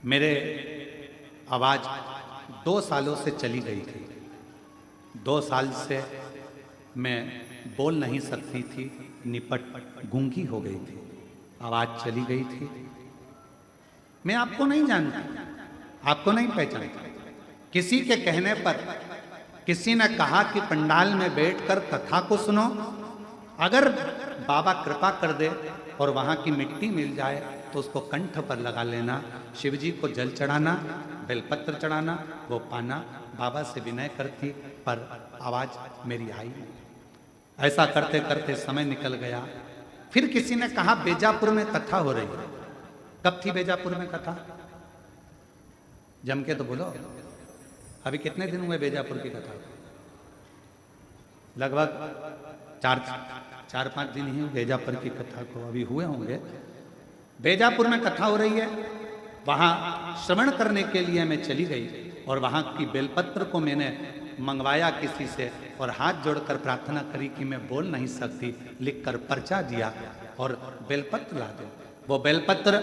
मेरे आवाज़ 2 सालों से चली गई थी। 2 साल से मैं बोल नहीं सकती थी, निपट गूंगी हो गई थी, आवाज़ चली गई थी। मैं आपको नहीं जानती, आपको नहीं पहचानता। किसी के कहने पर किसी ने कहा कि पंडाल में बैठकर कथा को सुनो। अगर बाबा कृपा कर दे और वहाँ की मिट्टी मिल जाए तो उसको कंठ पर लगा लेना, शिव जी को जल चढ़ाना, बेलपत्र चढ़ाना, वो पाना। बाबा से विनय करती, पर आवाज़ मेरी आई नहीं। ऐसा करते करते समय निकल गया। फिर किसी ने कहा बेजापुर में कथा हो रही है। कब थी बेजापुर में कथा? जम के तो बोलो। अभी कितने दिन हुए बेजापुर की कथा? लगभग 4-5 दिन ही बेजापुर की कथा को अभी हुए होंगे। बेजापुर में कथा हो रही है, वहाँ श्रवण करने के लिए मैं चली गई और वहाँ की बेलपत्र को मैंने मंगवाया किसी से और हाथ जोड़कर प्रार्थना करी कि मैं बोल नहीं सकती, लिखकर पर्चा दिया और बेलपत्र ला दो। वो बेलपत्र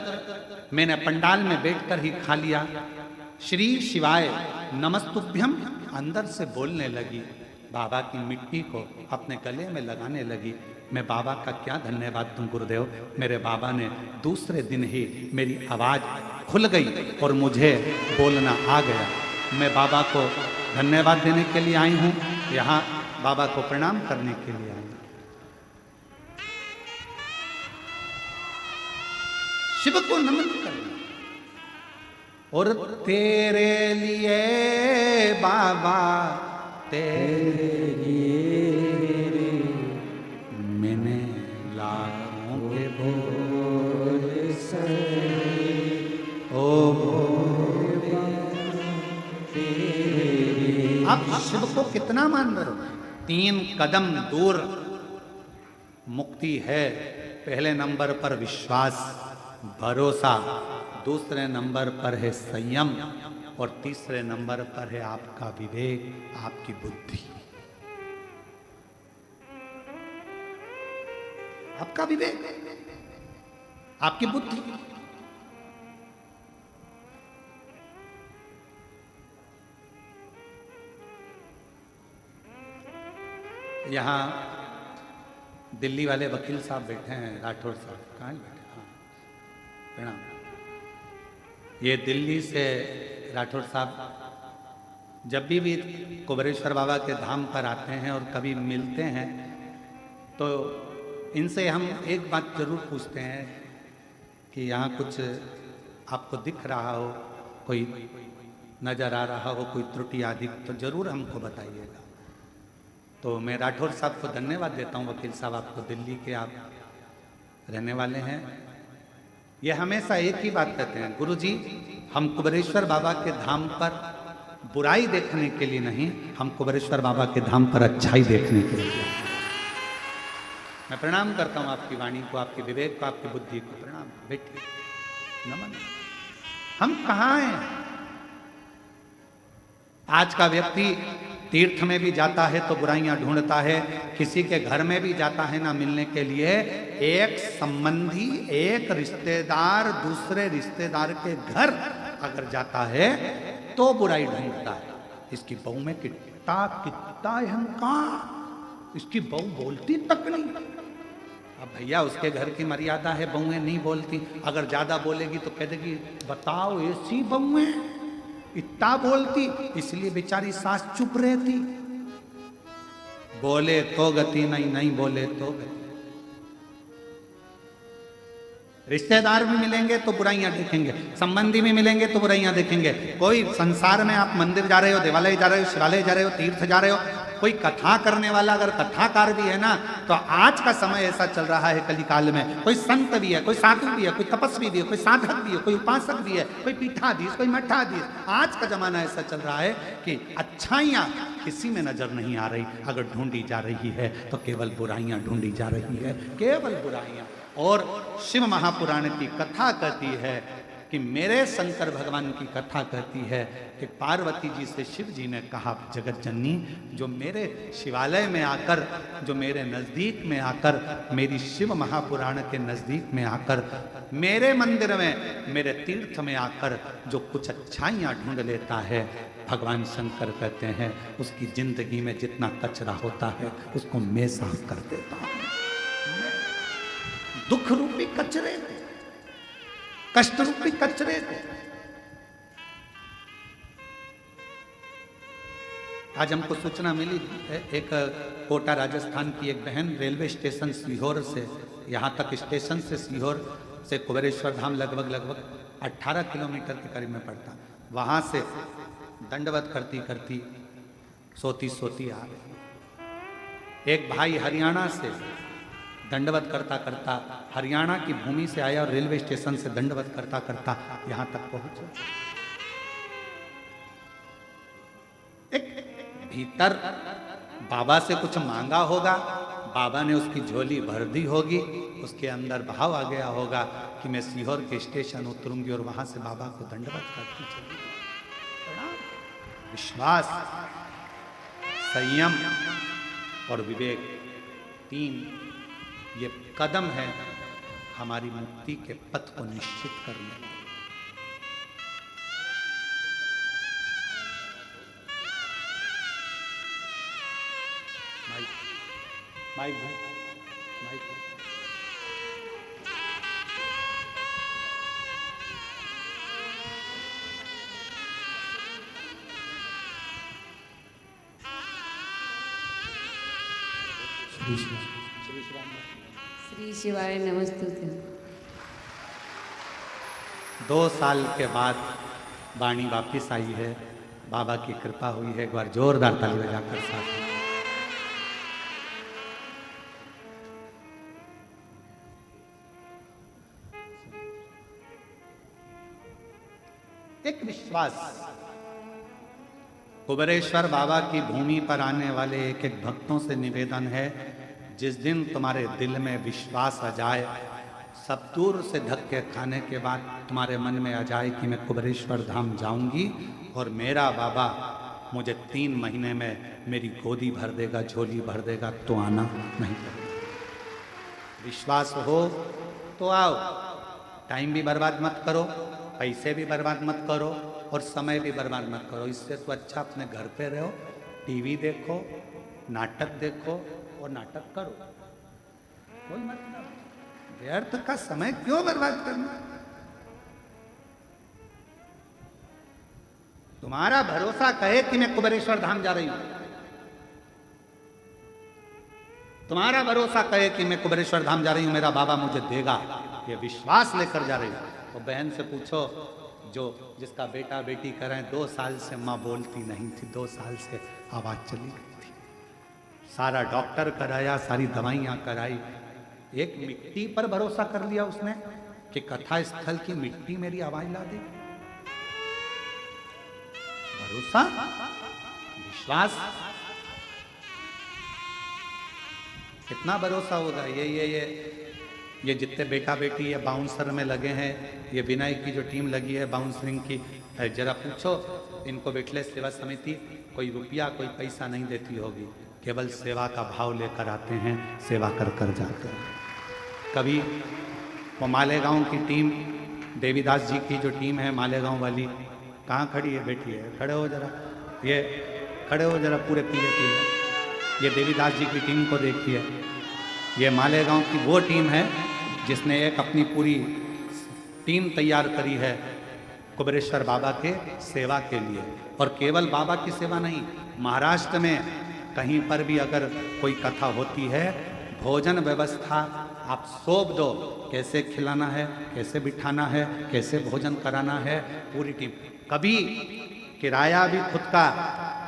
मैंने पंडाल में बैठकर ही खा लिया। श्री शिवाय नमस्तुभ्यम अंदर से बोलने लगी, बाबा की मिट्टी को अपने गले में लगाने लगी। मैं बाबा का क्या धन्यवाद दूं गुरुदेव, मेरे बाबा ने दूसरे दिन ही मेरी आवाज़ खुल गई और मुझे बोलना आ गया। मैं बाबा को धन्यवाद देने के लिए आई हूँ, यहाँ बाबा को प्रणाम करने के लिए आई हूँ। शिव को नमन करना और तेरे लिए बाबा, तेरे लिए मैंने लाखों के बोल से ओ आप शिव को कितना मान रहे हो? 3 कदम दूर मुक्ति है। पहले नंबर पर विश्वास, भरोसा, दूसरे नंबर पर है संयम और तीसरे नंबर पर है आपका विवेक, आपकी बुद्धि। आपका विवेक, आपकी बुद्धि। यहाँ दिल्ली वाले वकील साहब बैठे हैं, राठौर साहब। कहाँ बैठे? हाँ, प्रणाम। ये दिल्ली से राठौर साहब जब भी कुबेरेश्वर बाबा के धाम पर आते हैं और कभी मिलते हैं तो इनसे हम एक बात जरूर पूछते हैं कि यहाँ कुछ आपको दिख रहा हो, कोई नज़र आ रहा हो, कोई त्रुटि आदि, तो ज़रूर हमको बताइएगा। तो मैं राठौर साहब को धन्यवाद देता हूँ। वकील साहब, आपको दिल्ली के आप रहने वाले हैं। ये हमेशा एक ही बात कहते हैं, गुरुजी हम कुबेरेश्वर बाबा के धाम पर बुराई देखने के लिए नहीं, हम कुबेरेश्वर बाबा के धाम पर अच्छाई देखने के लिए। मैं प्रणाम करता हूँ आपकी वाणी को, आपके विवेक को, आपकी बुद्धि को प्रणाम। बैठिए, नमन। हम कहाँ हैं? आज का व्यक्ति तीर्थ में भी जाता है तो बुराइयां ढूंढता है, किसी के घर में भी जाता है ना मिलने के लिए। एक संबंधी, एक रिश्तेदार दूसरे रिश्तेदार के घर अगर जाता है तो बुराई ढूंढता है। इसकी बहू में कितना अहंकार, इसकी बहू बोलती तक नहीं। अब भैया उसके घर की मर्यादा है, बहुएं नहीं बोलती। अगर ज्यादा बोलेगी तो कह देगी बताओ ऐसी बहुएं इतना बोलती, इसलिए बेचारी सास चुप रहती। बोले तो गति नहीं, नहीं बोले तो गति। रिश्तेदार भी मिलेंगे तो बुराइयां देखेंगे, संबंधी भी मिलेंगे तो बुराइयां देखेंगे। कोई संसार में आप मंदिर जा रहे हो, देवालय जा रहे हो, शिवालय जा रहे हो, तीर्थ जा रहे हो, कोई कथा करने वाला अगर कथाकार भी है ना, तो आज का समय ऐसा चल रहा है कली काल में, कोई संत भी है, कोई साधु भी है, कोई तपस्वी भी है, कोई साधक भी है, कोई उपासक भी है, कोई पीठाधीश, कोई मठाधीश। आज का जमाना ऐसा चल रहा है कि अच्छाइयाँ किसी में नजर नहीं आ रही। अगर ढूंढी जा रही है तो केवल बुराइयां ढूंढी जा रही है, केवल बुराइयां। और शिव महापुराण की कथा कहती है कि मेरे शंकर भगवान की कथा कहती है कि पार्वती जी से शिव जी ने कहा, जगत जननी, जो मेरे शिवालय में आकर, जो मेरे नज़दीक में आकर, मेरी शिव महापुराण के नज़दीक में आकर, मेरे मंदिर में, मेरे तीर्थ में आकर जो कुछ अच्छाइयाँ ढूंढ लेता है, भगवान शंकर कहते हैं उसकी जिंदगी में जितना कचरा होता है उसको मैं साफ कर देता हूँ। दुख रूपी कचरे को, कष्ट रूपी कचरे को। आज हमको सूचना मिली, एक कोटा राजस्थान की एक बहन रेलवे स्टेशन सीहोर से, यहाँ तक स्टेशन से सीहोर से कुबेरेश्वर धाम लगभग 18 किलोमीटर के करीब में पड़ता, वहाँ से दंडवत करती करती सोती आ गई। एक भाई हरियाणा से दंडवत करता करता हरियाणा की भूमि से आया और रेलवे स्टेशन से दंडवत करता करता यहां तक पहुंचा। एक भीतर बाबा से कुछ मांगा होगा, बाबा ने उसकी झोली भर दी होगी, उसके अंदर भाव आ गया होगा कि मैं सीहोर के स्टेशन उतरूंगी और वहां से बाबा को दंडवत करती चली। विश्वास, संयम और विवेक, 3 ये कदम है हमारी मुक्ति के पथ को निश्चित करने में। माइक भाई, माइक भाई। श्री शिवाय नमस्तुते। 2 साल के बाद वाणी वापिस आई है, बाबा की कृपा हुई है। एक बार जोरदार ताली बजाकर साथ। एक विश्वास, कुबेरेश्वर बाबा की भूमि पर आने वाले एक एक भक्तों से निवेदन है, जिस दिन तुम्हारे दिल में विश्वास आ जाए, सब दूर से धक्के खाने के बाद तुम्हारे मन में आ जाए कि मैं कुबेरेश्वर धाम जाऊंगी और मेरा बाबा मुझे 3 महीने में मेरी गोदी भर देगा, झोली भर देगा, तो आना नहीं पड़ेगा। विश्वास हो तो आओ, टाइम भी बर्बाद मत करो, पैसे भी बर्बाद मत करो और समय भी बर्बाद मत करो। इससे तो अच्छा अपने घर पे रहो, टीवी देखो, नाटक देखो और नाटक करो। कोई मतलब व्यर्थ का समय क्यों बर्बाद करना? तुम्हारा भरोसा कहे कि मैं कुबेरेश्वर धाम जा रही हूं, तुम्हारा भरोसा कहे कि मैं कुबेरेश्वर धाम जा रही हूं, मेरा बाबा मुझे देगा, ये विश्वास लेकर जा रही हूं। तो बहन से पूछो जो जिसका बेटा बेटी करें, 2 साल से माँ बोलती नहीं थी, 2 साल से आवाज चली गई थी, सारा डॉक्टर कराया, सारी दवाइयाँ कराई, एक मिट्टी पर भरोसा कर लिया उसने कि कथा स्थल की मिट्टी मेरी आवाज ला दे। भरोसा, विश्वास, कितना भरोसा होगा। ये जितने बेटा बेटी ये बाउंसर में लगे हैं, ये विनय की जो टीम लगी है बाउंसरिंग की, जरा पूछो इनको बैठले सेवा समिति कोई रुपया कोई पैसा नहीं देती होगी, केवल सेवा का भाव लेकर आते हैं, सेवा कर कर जाते हैं। कभी वो मालेगांव की टीम, देवीदास जी की जो टीम है मालेगांव वाली, कहाँ खड़ी है? बैठी है, खड़े हो जरा, ये खड़े हो जरा, पूरे पीले पीले। ये देवीदास जी की टीम को देखिए, ये मालेगांव की वो टीम है जिसने एक अपनी पूरी टीम तैयार करी है कुबेरेश्वर बाबा के सेवा के लिए। और केवल बाबा की सेवा नहीं, महाराष्ट्र में कहीं पर भी अगर कोई कथा होती है, भोजन व्यवस्था आप सौंप दो, कैसे खिलाना है, कैसे बिठाना है, कैसे भोजन कराना है, पूरी टीम। कभी किराया भी खुद का,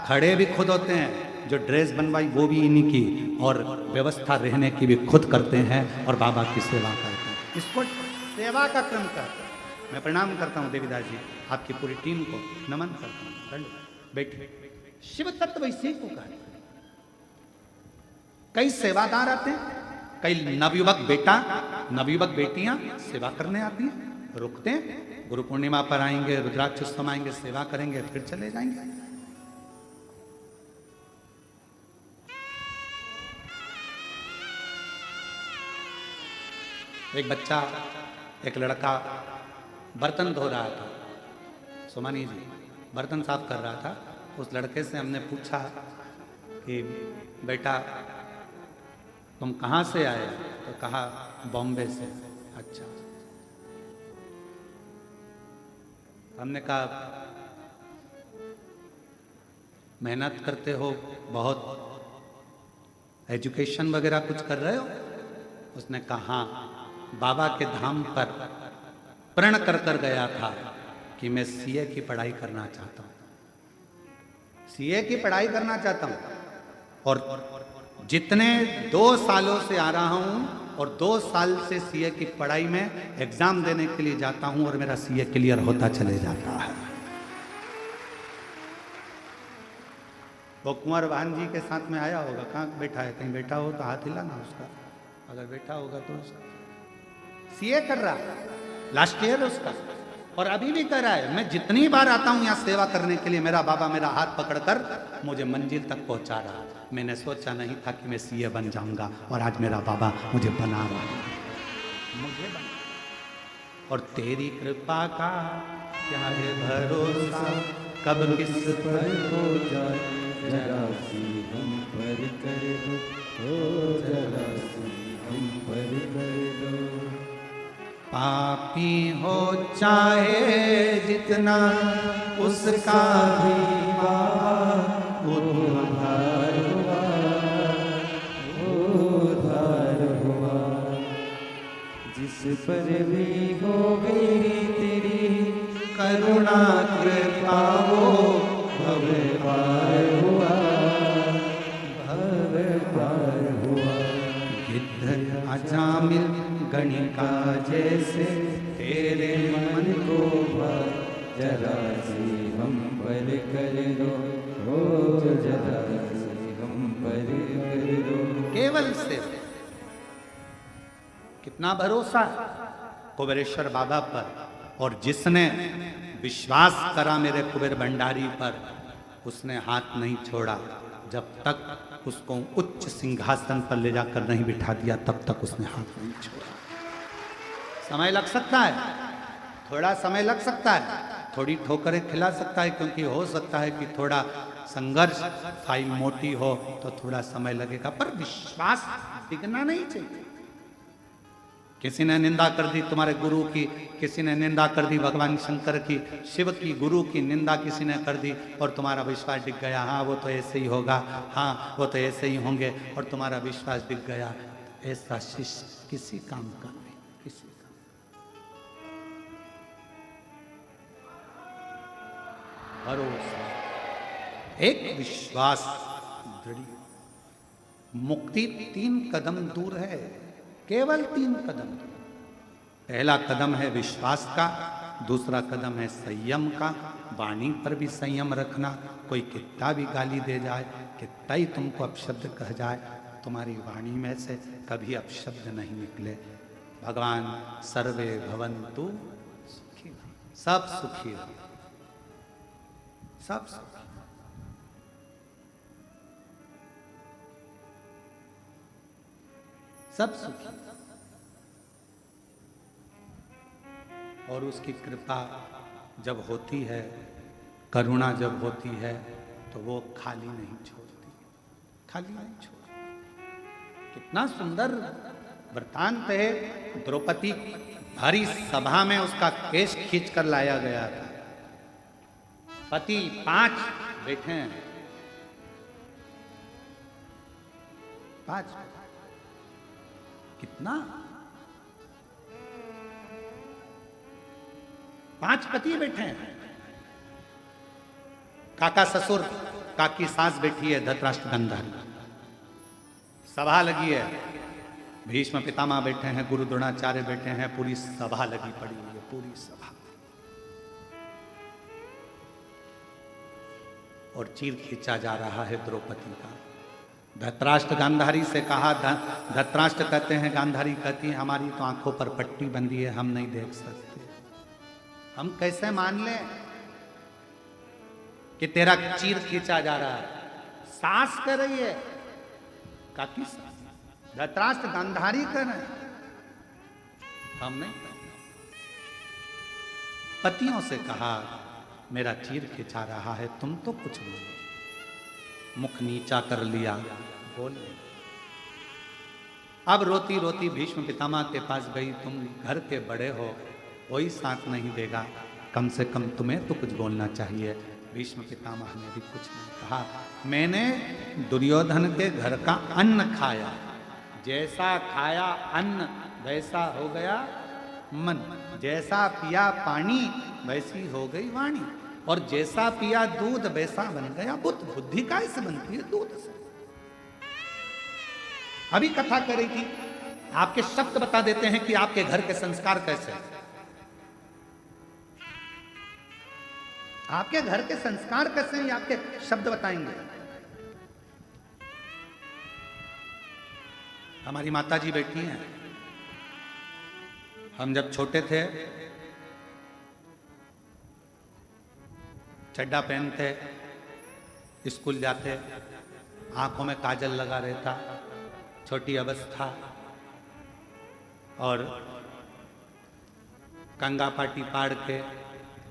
खड़े भी खुद होते हैं, जो ड्रेस बनवाई वो भी इन्हीं की, और व्यवस्था रहने की भी खुद करते हैं और बाबा की सेवा करते हैं। इसको सेवा का क्रम करते हैं। मैं प्रणाम करता हूँ देवीदास जी, आपकी पूरी टीम को नमन करता हूँ। बैठे, शिव तत्व इसी को कहते हैं। कई सेवादार आते हैं, कई नवयुवक बेटा, नवयुवक बेटियां सेवा करने आती हैं, रुकते हैं, गुरु पूर्णिमा पर आएंगे, रुद्राक्षोत्सव आएंगे, सेवा करेंगे, फिर चले जाएंगे। एक बच्चा, एक लड़का बर्तन धो रहा था, सुमानी जी बर्तन साफ कर रहा था। उस लड़के से हमने पूछा कि बेटा तुम कहाँ से आए? तो कहा बॉम्बे से। अच्छा। हमने कहा मेहनत करते हो बहुत, एजुकेशन वगैरह कुछ कर रहे हो? उसने कहा हाँ, बाबा के धाम पर प्रण कर कर गया था कि मैं सीए की पढ़ाई करना चाहता हूँ, सीए की पढ़ाई करना चाहता हूँ। और जितने 2 सालों से आ रहा हूँ और 2 साल से सीए की पढ़ाई में एग्जाम देने के लिए जाता हूँ और मेरा सीए क्लियर होता चले जाता है। वो कुंवर वाहन जी के साथ में आया होगा, कहाँ बैठा है? कहीं बैठा हो तो हाथ हिलाना उसका, अगर बैठा होगा तो। सीए कर रहा है, लास्ट ईयर उसका, और अभी भी कर रहा है। मैं जितनी बार आता हूं यहाँ सेवा करने के लिए, मेरा बाबा मेरा हाथ पकड़कर मुझे मंजिल तक पहुंचा रहा है। मैंने सोचा नहीं था कि मैं सीए बन जाऊंगा, और आज मेरा बाबा मुझे बना रहा है, मुझे बना। और तेरी कृपा का क्या है भरोसा, कब किस पर हो जाए, जरा सी हम पर कर दो, ओ जरा सी हम पर कर दो। पापी हो चाहे जितना, उसका भी उद्धार हुआ, उद्धार हुआ। जिस पर भी हो गई तेरी करुणा कृपा, वो भव पार हुआ, भव पार हुआ। गिद्ध अजामिल गणिका जैसे तेरे मन को जरा सी हम पर कर दो, ओ जरा सी हम पर कर दो। केवल से कितना भरोसा कुबेरेश्वर बाबा पर, और जिसने विश्वास करा मेरे कुबेर भंडारी पर, उसने हाथ नहीं छोड़ा। जब तक उसको उच्च सिंहासन पर ले जाकर नहीं बिठा दिया, तब तक उसने हाथ नहीं छोड़ा। समय लग सकता है, थोड़ा समय लग सकता है, थोड़ी ठोकरें खिला सकता है, क्योंकि हो सकता है कि थोड़ा संघर्ष, फाइल मोटी हो तो थोड़ा समय लगेगा, पर विश्वास टिकना नहीं चाहिए। किसी ने निंदा कर दी तुम्हारे गुरु की, किसी ने निंदा कर दी भगवान शंकर की, शिव की, गुरु की निंदा किसी ने कर दी, और तुम्हारा विश्वास डिग गया। हाँ वो तो ऐसे ही होगा, हाँ वो तो ऐसे ही होंगे, और तुम्हारा विश्वास डिग गया। ऐसा शिष्य किसी काम का नहीं, किसी का। भरोसा, एक विश्वास दृढ़। मुक्ति 3 कदम दूर है, केवल 3 कदम। पहला कदम है विश्वास का, दूसरा कदम है संयम का, वाणी पर भी संयम रखना। कोई कितना भी गाली दे जाए, कितना ही तुमको अपशब्द कह जाए, तुम्हारी वाणी में से कभी अपशब्द नहीं निकले। भगवान सर्वे भवन्तु सुखी, सब सुखी हो, सब सुखी। सब सुखी, और उसकी कृपा जब होती है, करुणा जब होती है, तो वो खाली नहीं छोड़ती, खाली नहीं छोड़ती। कितना सुंदर वृतांत है। द्रौपदी भारी सभा में उसका केश खींच कर लाया गया था। पति 5 बैठे हैं, 5, कितना 5 पति बैठे हैं। काका ससुर, काकी सास बैठी है, धृतराष्ट्र गांधारी। सभा लगी है, भीष्म पितामह बैठे हैं, गुरु द्रोणाचार्य बैठे हैं, पूरी सभा लगी पड़ी हुई है, पूरी सभा। और चीर खींचा जा रहा है द्रौपदी का। धृतराष्ट्र गांधारी से कहा, धृतराष्ट्र कहते हैं, गांधारी कहती है हमारी तो आंखों पर पट्टी बंधी है, हम नहीं देख सकते। हम कैसे मान लें कि तेरा चीर खींचा जा रहा है? सास कर रही है, काकी सास, धृतराष्ट्र गांधारी कर रहे हैं, हम नहीं। पतियों से कहा मेरा चीर खींचा रहा है, तुम तो कुछ बोलो। मुख नीचा कर लिया, बोले। अब रोती रोती भीष्म पितामह के पास गई, तुम घर के बड़े हो, कोई साथ नहीं देगा, कम से कम तुम्हें तो कुछ बोलना चाहिए। भीष्म पितामह ने भी कुछ नहीं कहा। मैंने दुर्योधन के घर का अन्न खाया, जैसा खाया अन्न वैसा हो गया मन, जैसा पिया पानी वैसी हो गई वाणी, और जैसा पिया दूध वैसा बन गया बुद्ध। बुद्धि कैसे बनती है? दूध से। अभी कथा करेगी, आपके शब्द बता देते हैं कि आपके घर के संस्कार कैसे हैं। आपके घर के संस्कार कैसे हैं, आपके शब्द बताएंगे। हमारी माता जी बैठी हैं। हम जब छोटे थे, चड्डा पहनते, स्कूल जाते, आंखों में काजल लगा रहता, छोटी अवस्था, और कंगा पाटी पाड़ के,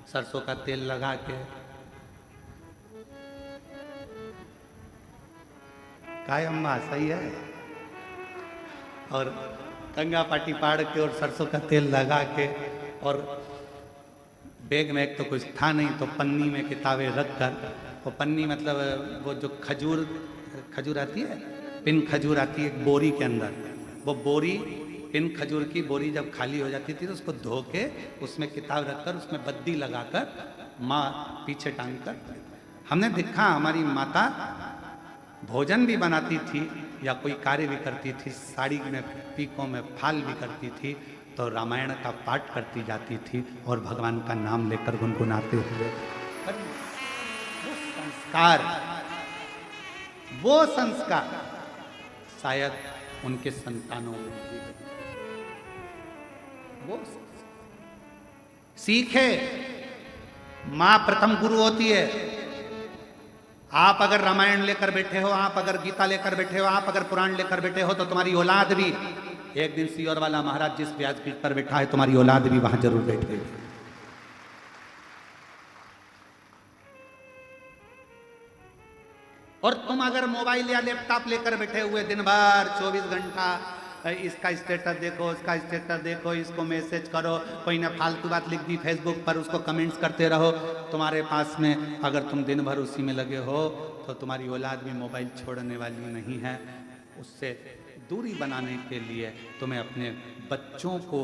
सरसों का तेल लगा के, काय अम्मा सही है, और कंगा पाटी पाड़ के और सरसों का तेल लगा के, और बैग में एक तो कुछ था नहीं तो पन्नी में किताबें रख कर, वो पन्नी मतलब वो जो खजूर आती है, पिन खजूर आती है बोरी के अंदर, वो बोरी, पिन खजूर की बोरी जब खाली हो जाती थी तो उसको धो के उसमें किताब रखकर उसमें बद्दी लगाकर माँ पीछे टांग कर। हमने देखा हमारी माता भोजन भी बनाती थी या कोई कार्य भी करती थी, साड़ी में पीकों में फाल भी करती थी, तो रामायण का पाठ करती जाती थी और भगवान का नाम लेकर गुनगुनाते हुए। वो संस्कार शायद उनके संतानों में भी वो सीखे। मां प्रथम गुरु होती है। आप अगर रामायण लेकर बैठे हो, आप अगर गीता लेकर बैठे हो, आप अगर पुराण लेकर बैठे हो, तो तुम्हारी औलाद भी एक दिन सियोर वाला महाराज जिस व्यासपीठ पर बैठा है, तुम्हारी औलाद भी वहां जरूर बैठेगी। और तुम अगर मोबाइल या लैपटॉप लेकर बैठे हुए दिन भर 24 घंटा इसका स्टेटस देखो, उसका स्टेटस देखो, इसको मैसेज करो, कोई ना फालतू बात लिख दी फेसबुक पर, उसको कमेंट्स करते रहो, तुम्हारे पास में अगर तुम दिन भर उसी में लगे हो तो तुम्हारी औलाद भी मोबाइल छोड़ने वाली नहीं है। उससे दूरी बनाने के लिए तुम्हें अपने बच्चों को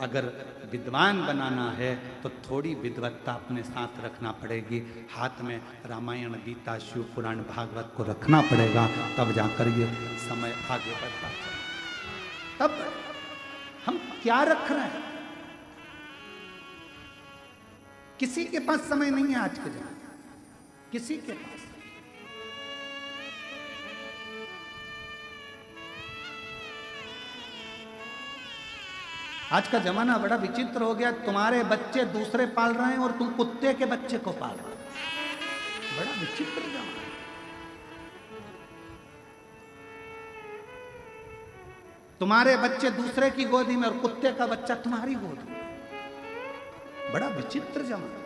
अगर विद्वान बनाना है तो थोड़ी विद्वत्ता अपने साथ रखना पड़ेगी। हाथ में रामायण, गीता, शिव पुराण, भागवत को रखना पड़ेगा, तब जाकर ये समय आगे बढ़ता है। तब हम क्या रख रहे हैं? किसी के पास समय नहीं है आज के जमाने, किसी के पास। आज का जमाना बड़ा विचित्र हो गया। तुम्हारे बच्चे दूसरे पाल रहे हैं और तुम कुत्ते के बच्चे को पाल रहे हो। बड़ा विचित्र जमाना। तुम्हारे बच्चे दूसरे की गोदी में और कुत्ते का बच्चा तुम्हारी गोदी में। बड़ा विचित्र जमाना।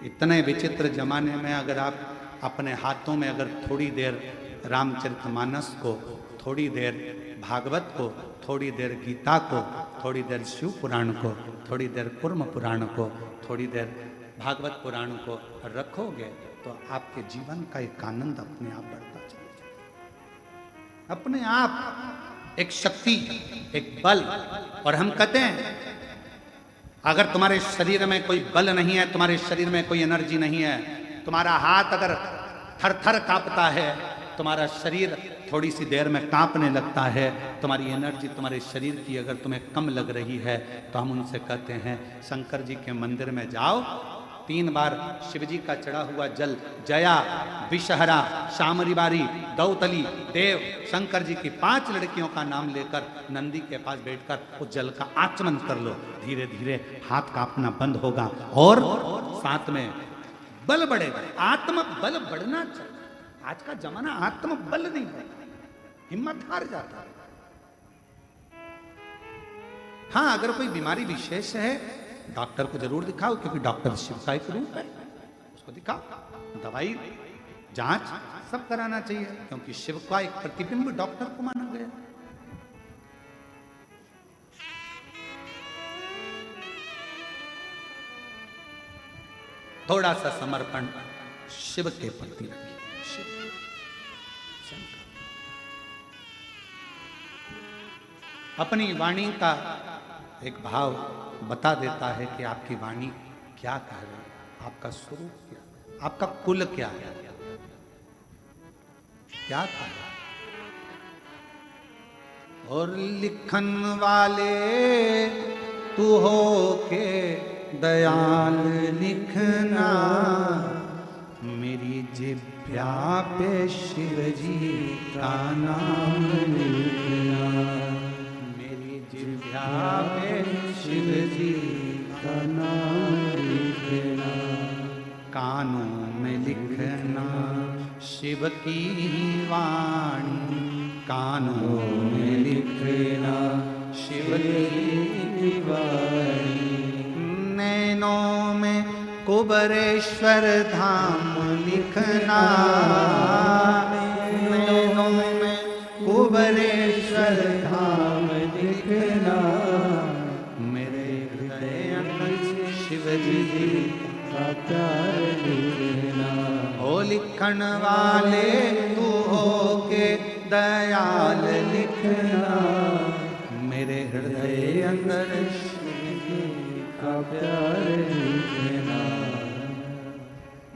इतने विचित्र जमाने में अगर आप अपने हाथों में अगर थोड़ी देर रामचरितमानस को, थोड़ी देर भागवत को, थोड़ी देर गीता को, थोड़ी देर शिव पुराण को, थोड़ी देर कुर्म पुराण को, थोड़ी देर भागवत पुराण को रखोगे तो आपके जीवन का एक आनंद अपने आप बढ़ता चलेगा। अपने आप एक शक्ति, एक बल। और हम कहते हैं अगर तुम्हारे शरीर में कोई बल नहीं है, तुम्हारे शरीर में कोई एनर्जी नहीं है, तुम्हारा हाथ अगर थर थर कांपता है, तुम्हारा शरीर थोड़ी सी देर में कांपने लगता है, तुम्हारी एनर्जी तुम्हारे शरीर की अगर तुम्हें कम लग रही है, तो हम उनसे कहते हैं शंकर जी के मंदिर में जाओ, 3 बार शिवजी का चढ़ा हुआ जल जया, विषहरा, शामरीबारी, दौतली, देव, शंकर जी की 5 लड़कियों का नाम लेकर नंदी के पास बैठकर उस जल का आचमन कर लो। धीरे धीरे हाथ कांपना बंद होगा और साथ में बल बढ़ेगा। आत्म बल बढ़ना चाहिए। आज का जमाना आत्म बल नहीं बढ़ता, हिम्मत हार जाता है। हाँ, अगर कोई बीमारी विशेष है डॉक्टर को जरूर दिखाओ, क्योंकि डॉक्टर शिव का एक रूप है, उसको दिखाओ। दवाई, जांच सब कराना चाहिए, क्योंकि शिव का एक प्रतिबिंब डॉक्टर को माना गया। थोड़ा सा समर्पण शिव के प्रति रखिए। शिव, अपनी वाणी का एक भाव बता देता है कि आपकी वाणी क्या कह रही है, आपका स्वरूप क्या, आपका कुल क्या है, क्या कह रहा है। और लिखन वाले तू हो के दयाल लिखना, मेरी जिभ्या पे शिव जी का नाम लिखना, मेरी जिभ्या पे शिव जी का नाम लिखना, कानों में लिखना शिव की वाणी, कानों में लिखना शिव की वाणी, नैनों में कुबरेश्वर धाम लिखना, नैनों में कुबरेश्वर धाम लिखना, मेरे हृदय अंदर शिव जी का प्यार लिखना। ओ लिखन वाले तू हो के दयाल लिखना, मेरे हृदय अंदर का प्यार लिखना।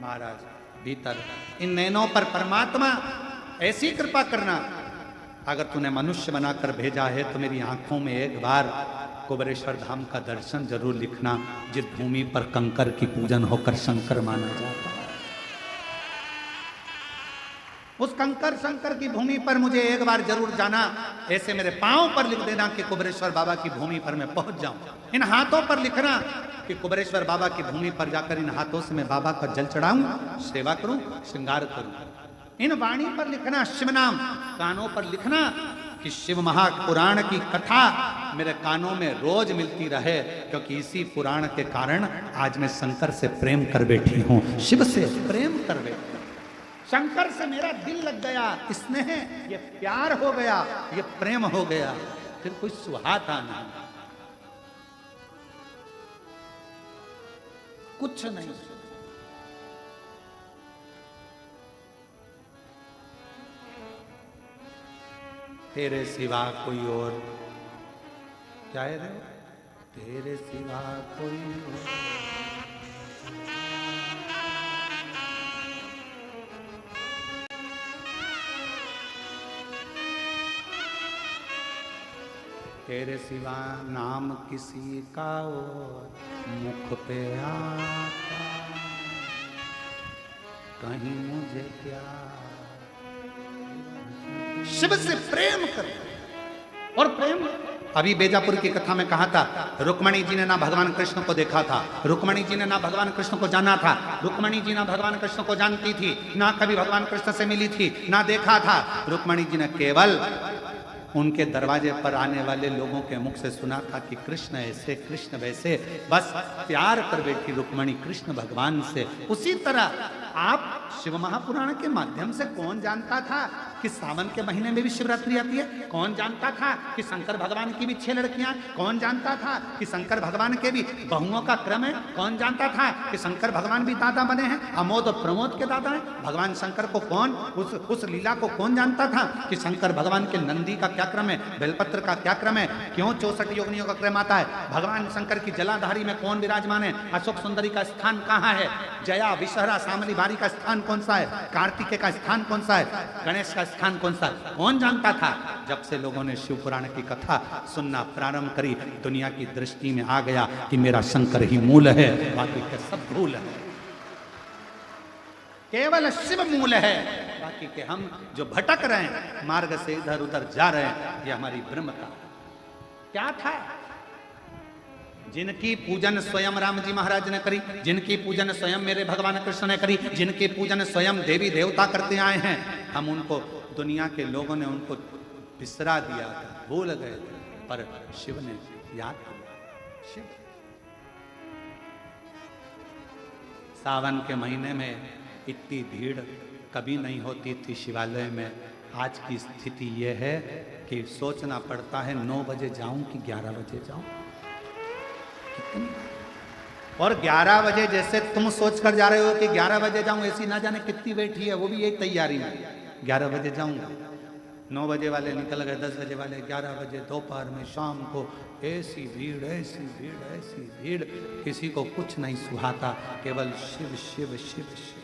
महाराज भीतर इन नैनों पर परमात्मा ऐसी कृपा करना, अगर तूने मनुष्य बनाकर भेजा है तो मेरी आंखों में एक बार कुबरेश्वर धाम का दर्शन जरूर लिखना, जिस भूमि पर कंकर की पूजन होकर शंकर माना जाता है। उस कंकर शंकर की भूमि पर मुझे एक बार जरूर जाना, ऐसे मेरे पांव पर लिख देना कि कुबरेश्वर बाबा की भूमि पर मैं पहुंच जाऊं। इन हाथों पर लिखना कि कुबरेश्वर बाबा की भूमि पर जाकर इन हाथों से मैं बाबा का जल चढ़ाऊं, सेवा करूं, श्रृंगार करूं। इन वाणी पर लिखना शिव नाम, कानों पर लिखना कि शिव महापुराण की कथा मेरे कानों में रोज मिलती रहे, क्योंकि इसी पुराण के कारण आज मैं शंकर से प्रेम कर बैठी हूं, शिव से प्रेम कर बैठी। शंकर से मेरा दिल लग गया, स्नेह, ये प्यार हो गया, ये प्रेम हो गया, फिर कोई सुहाता नहीं, कुछ नहीं। तेरे सिवा कोई और क्या है रे? तेरे सिवा कोई और, तेरे सिवा नाम किसी का और मुख पे आता, कहीं मुझे प्यार। शिव से प्रेम कर, और प्रेम अभी बेजापुर की कथा में कहा था, रुक्मणी जी ने ना भगवान कृष्ण को देखा था, रुक्मणी जी ने ना भगवान कृष्ण को जाना था, रुक्मणी जी ना भगवान कृष्ण को जानती थी, ना कभी भगवान कृष्ण से मिली थी, ना देखा था। रुक्मणी जी ने केवल उनके दरवाजे पर आने वाले लोगों के मुख से सुना था कि कृष्ण ऐसे, कृष्ण वैसे, बस प्यार कर बैठी रुक्मणी कृष्ण भगवान से। उसी तरह आप शिव महापुराण के माध्यम से कौन जानता था कि सावन के महीने में भी शिवरात्रि आती है? कौन जानता था कि शंकर भगवान की भी 6 लड़कियां? कौन जानता था कि शंकर भगवान के भी बहुओं का क्रम है? कौन जानता था कि शंकर भगवान भी दादा बने हैं, अमोद और प्रमोद के दादा हैं? भगवान शंकर को कौन, उस लीला को कौन जानता था कि शंकर भगवान के नंदी का क्या क्रम है, बेलपत्र का क्या क्रम है, क्यों 64 योगिनियों का क्रम आता है, भगवान शंकर की जलाधारी में कौन विराजमान है, अशोक सुंदरी का स्थान कहाँ है, जया, विषहरा, शामली मुरारी का स्थान कौन सा है, कार्तिकेय का स्थान कौन सा है, गणेश का स्थान कौन सा है, कौन जानता था? जब से लोगों ने शिव पुराण की कथा सुनना प्रारंभ करी, दुनिया की दृष्टि में आ गया कि मेरा शंकर ही मूल है, बाकी के सब भूल है। केवल शिव मूल है, बाकी के हम जो भटक रहे हैं मार्ग से इधर उधर जा रहे हैं, ये हमारी ब्रह्मता। क्या था? जिनकी पूजन स्वयं राम जी महाराज ने करी, जिनकी पूजन स्वयं मेरे भगवान कृष्ण ने करी, जिनकी पूजन स्वयं देवी देवता करते आए हैं, हम उनको, दुनिया के लोगों ने उनको बिसरा दिया था, भूल गए थे, पर शिव ने याद किया। शिव सावन के महीने में इतनी भीड़ कभी नहीं होती थी शिवालय में। आज की स्थिति यह है कि सोचना पड़ता है 9 बजे जाऊं कि 11 बजे जाऊं। और 11 बजे जैसे तुम सोच कर जा रहे हो कि 11 बजे जाऊं, ऐसी ना जाने कितनी बैठी है, वो भी यही तैयारी में 11 बजे जाऊंगा। 9 बजे वाले निकल गए, 10 बजे वाले 11 बजे, दोपहर में, शाम को, ऐसी भीड़ ऐसी भीड़ ऐसी भीड़, किसी को कुछ नहीं सुहाता, केवल शिव शिव शिव शिव,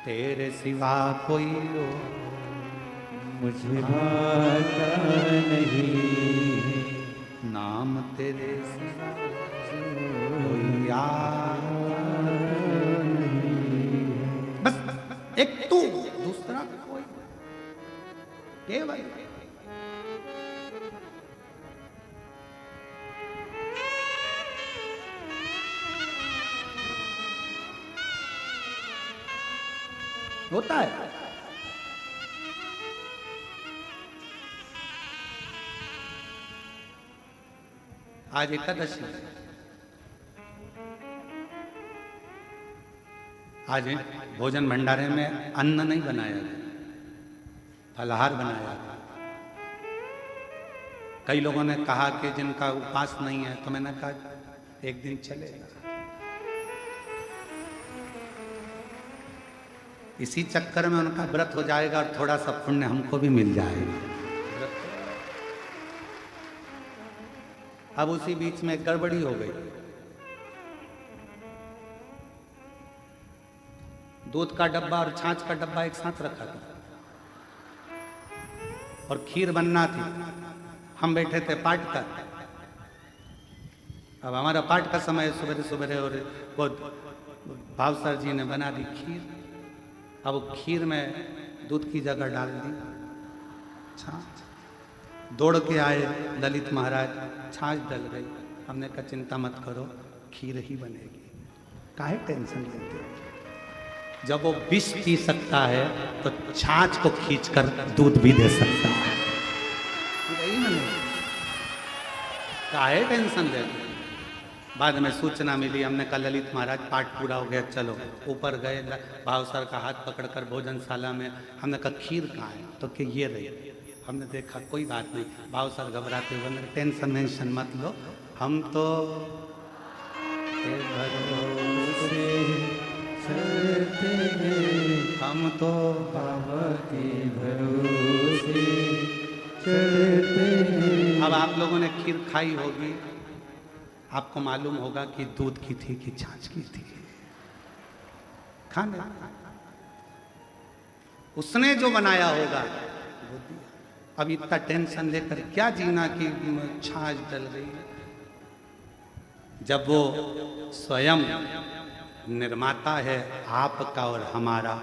तेरे सिवा कोई मुझे भाता नहीं, नाम तेरे सिवा कोई यार नहीं। बस एक तू, दूसरा कोई, केवल होता है। आज एकादशी, आज भोजन भंडारे में अन्न नहीं बनाया गया, फलाहार बनाया गया। कई लोगों ने कहा कि जिनका उपवास नहीं है, तो मैंने कहा एक दिन चलेगा। इसी चक्कर में उनका व्रत हो जाएगा और थोड़ा सा पुण्य हमको भी मिल जाएगा। अब उसी बीच में गड़बड़ी हो गई, दूध का डब्बा और छाछ का डब्बा एक साथ रखा था और खीर बनना थी। हम बैठे थे पाठ का, अब हमारा पाठ का समय सुबह सुबह, और वो भाव सर जी ने बना दी खीर। अब खीर में दूध की जगह डाल दी छाछ। दौड़ के आए ललित महाराज, छाछ डल गई। हमने कहा चिंता मत करो, खीर ही बनेगी, काहे टेंशन लेते हो? जब वो विष पी सकता है तो छाछ को खींचकर दूध भी दे सकता है। काहे टेंशन लेते हो? बाद में सूचना मिली, हमने कहा ललित महाराज पाठ पूरा हो गया, चलो। ऊपर गए, भाव सर का हाथ पकड़कर भोजनशाला में, हमने कहा खीर कहाँ है, तो कि ये रही। हमने देखा कोई बात नहीं, भाव सर घबराते हुए, टेंशन वेंशन मत लो, हम तो भरोसे चलते हैं, हम तो बाबा के भरोसे चलते हैं। अब आप लोगों ने खीर खाई होगी, आपको मालूम होगा कि दूध की थी कि छाछ की थी। खाने उसने जो बनाया होगा वो दिया। अब इतना टेंशन लेकर क्या जीना कि छाछ डल गई। जब वो स्वयं निर्माता है आपका और हमारा,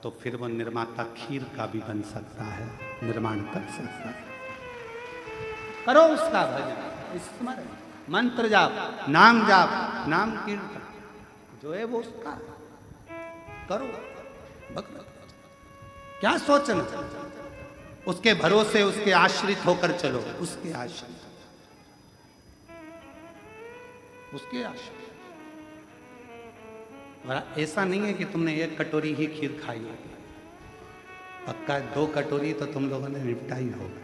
तो फिर वो निर्माता खीर का भी बन सकता है, निर्माण कर सकता है। करो उसका भजन, स्मरण, मंत्र जाप, नाम जाप, नाम कीर्तन, जो है वो उसका करो। क्या सोचना, उसके भरोसे, उसके आश्रित होकर चलो, उसके आश्रित, उसके आश्रित। और ऐसा नहीं है कि तुमने 1 कटोरी ही खीर खाई होगी, पक्का 2 कटोरी तो तुम लोगों ने निपटाई होगी।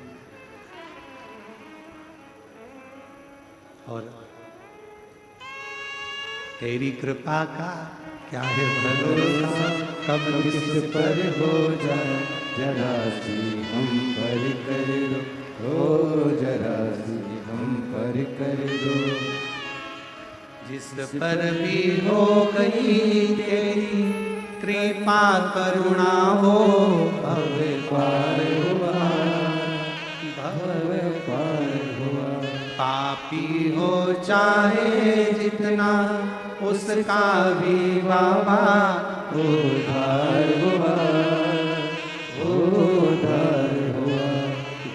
और तेरी कृपा का क्या है भरोसा, कब किस पर हो जाए, जरा सी हम पर कर दो, ओ जरा सी हम पर कर दो। जिस पर भी हो गई तेरी कृपा करुणा हो भव पार हुआ, भव पार हुआ। पापी हो चाहे जितना उसका भी बाबा उद्धार हुआ, उद्धार हुआ।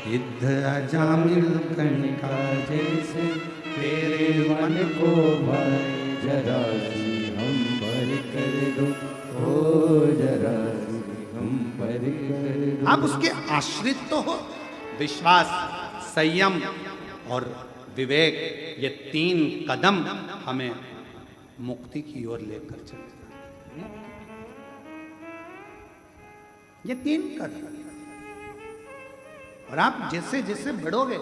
गिद्ध अजामिल कणिका जैसे तेरे मन को भाई जरा सी हम पर कर दो, ओ जरा सी हम पर कर दो। आप उसके आश्रित तो हो। विश्वास, संयम और विवेक, ये 3 कदम हमें मुक्ति की ओर लेकर चलते हैं। ये 3 कदम, और आप जैसे जैसे बढ़ोगे,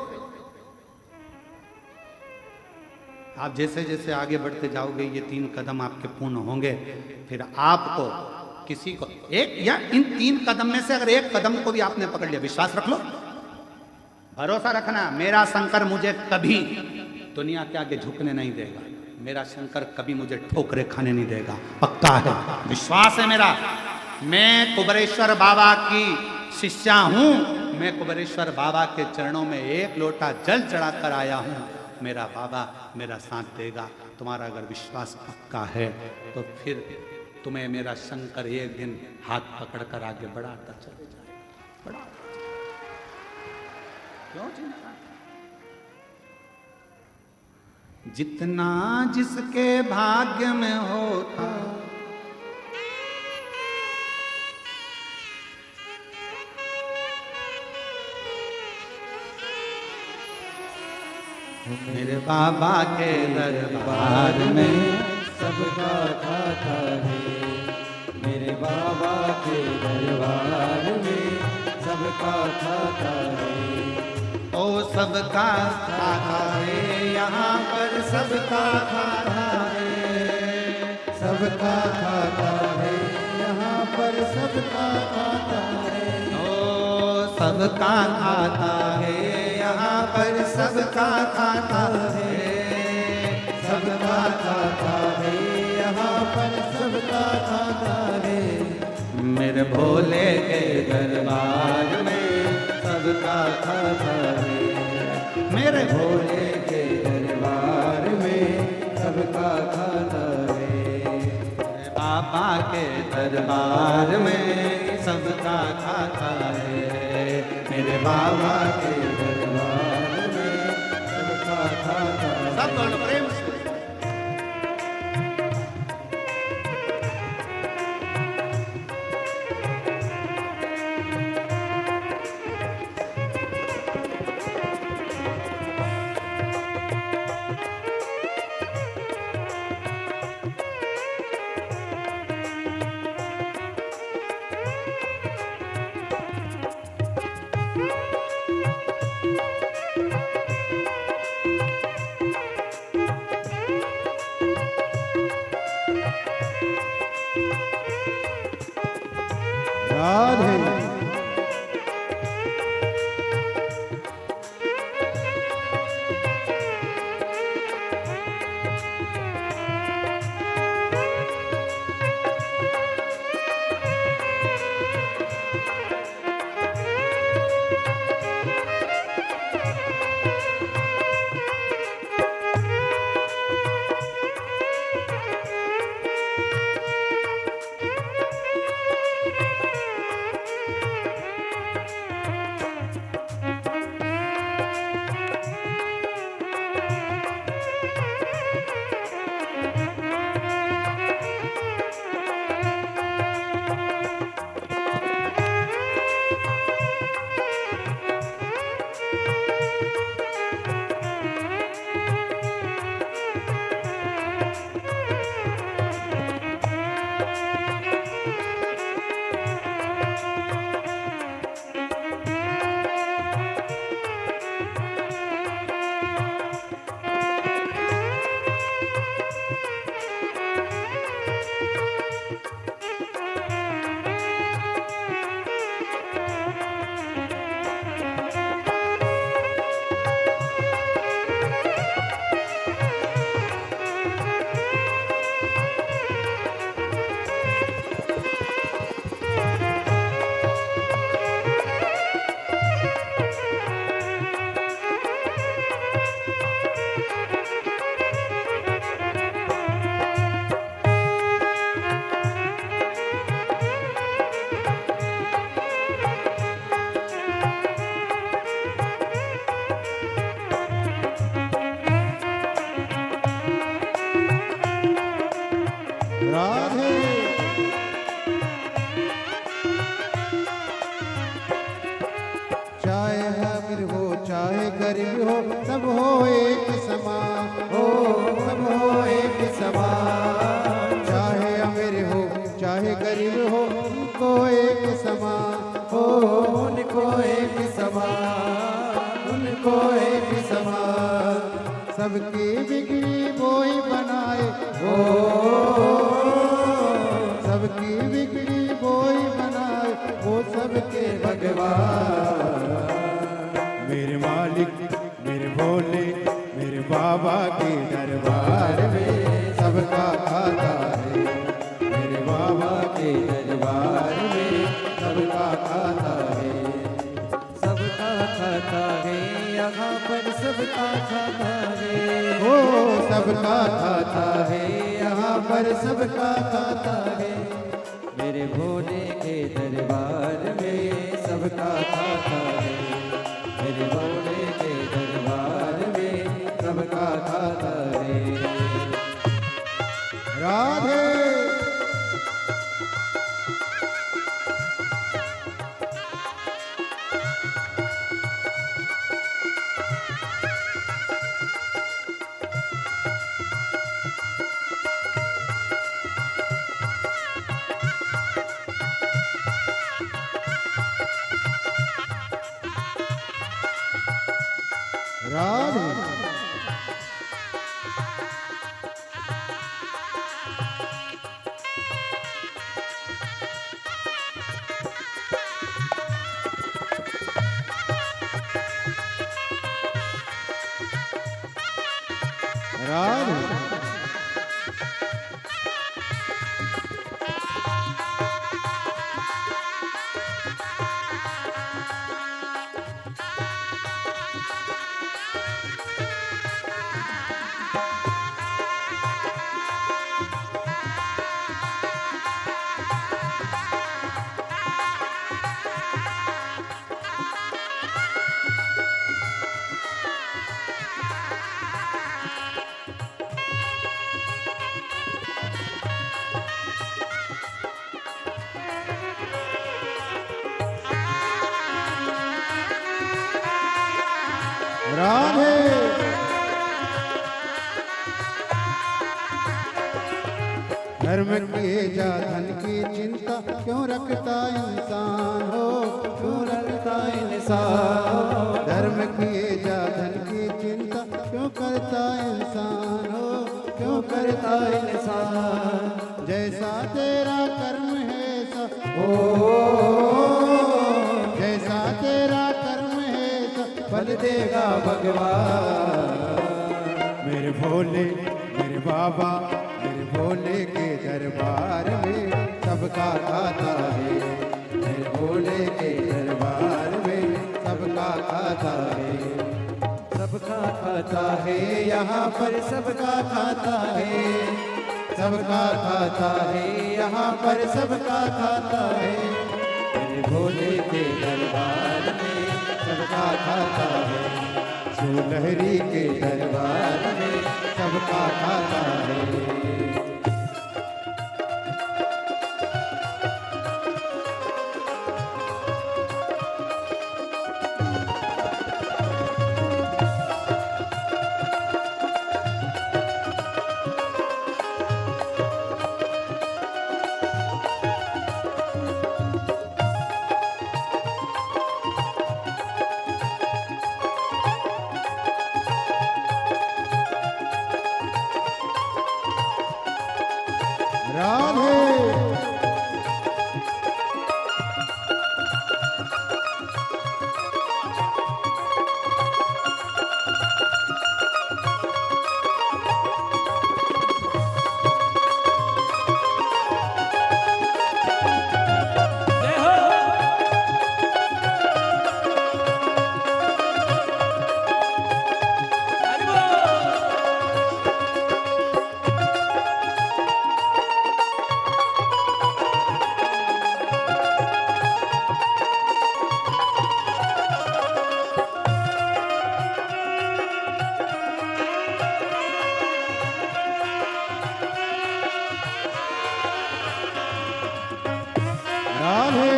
आप जैसे जैसे आगे बढ़ते जाओगे, ये 3 कदम आपके पूर्ण होंगे। फिर आपको किसी को एक या इन 3 कदम में से अगर एक कदम को भी आपने पकड़ लिया, विश्वास रख लो, भरोसा रखना, मेरा शंकर मुझे कभी दुनिया के आगे झुकने नहीं देगा, मेरा शंकर कभी मुझे ठोकरे खाने नहीं देगा, पक्का है, विश्वास है मेरा। मैं कुबेरेश्वर बाबा की शिष्या हूं, मैं कुबेरेश्वर बाबा के चरणों में 1 लोटा जल चढ़ाकर आया हूं, मेरा बाबा मेरा साथ देगा। तुम्हारा अगर विश्वास पक्का है तो फिर तुम्हें मेरा शंकर एक दिन हाथ पकड़कर आगे बढ़ाता चले जाएगा, बढ़ा। क्यों चिंता? जितना जिसके भाग्य में होता मेरे बाबा के दरबार में सबका खाता है, मेरे बाबा के दरबार में सबका खाता है। ओ सबका खाता है, यहाँ पर सबका खाता है, सबका खाता है, यहाँ पर सबका खाता है। ओ सबका खाता है, यहाँ पर सबका खाता है, सबका खाता है, यहाँ पर सबका खाता है। मेरे भोले के दरबार में सबका खाता है, मेरे भोले के दरबार में सबका खाता है। बाबा के दरबार में सबका खाता है, मेरे बाबा के दरबार में सबका खाता है। सब बोलो प्रेम से। राधे राधे चाहे अमीर हो चाहे गरीब हो सब हो एक समान हो सब हो एक समान चाहे अमीर हो चाहे गरीब हो उनको एक समान हो उनको एक समान उनको एक समान सबकी बिगड़ी बोई बनाए हो सबकी बिगड़ी बोई बनाए वो सबके भगवान मेरे मालिक मेरे भोले मेरे बाबा के दरबार में सबका खाता है मेरे बाबा के दरबार में सबका खाता है सबका खाता है यहाँ पर सबका खाता है ओ सबका खाता है यहाँ पर सबका खाता है मेरे भोले के दरबार में सबका खाता है मेरे भोले के दरबार में सबका खाता है राधे राधे राधे राधे धर्म की जा धन की चिंता क्यों रखता इंसान हो क्यों रखता इंसान धर्म की जा धन की चिंता क्यों करता इंसान हो क्यों करता इंसान जैसा तेरा कर्म है हो जैसा तेरा कर्म है फल देगा भगवान मेरे भोले मेरे बाबा मेरे भोले के दरबार में सबका खाता है मेरे भोले के दरबार में सबका खाता है सबका खाता है यहाँ पर सबका खाता है सबका खाता है यहाँ पर सबका खाता है मेरे भोले के दरबार में सबका खाता है सुलहरी के दरबार में सबका खाता है राधे राधे।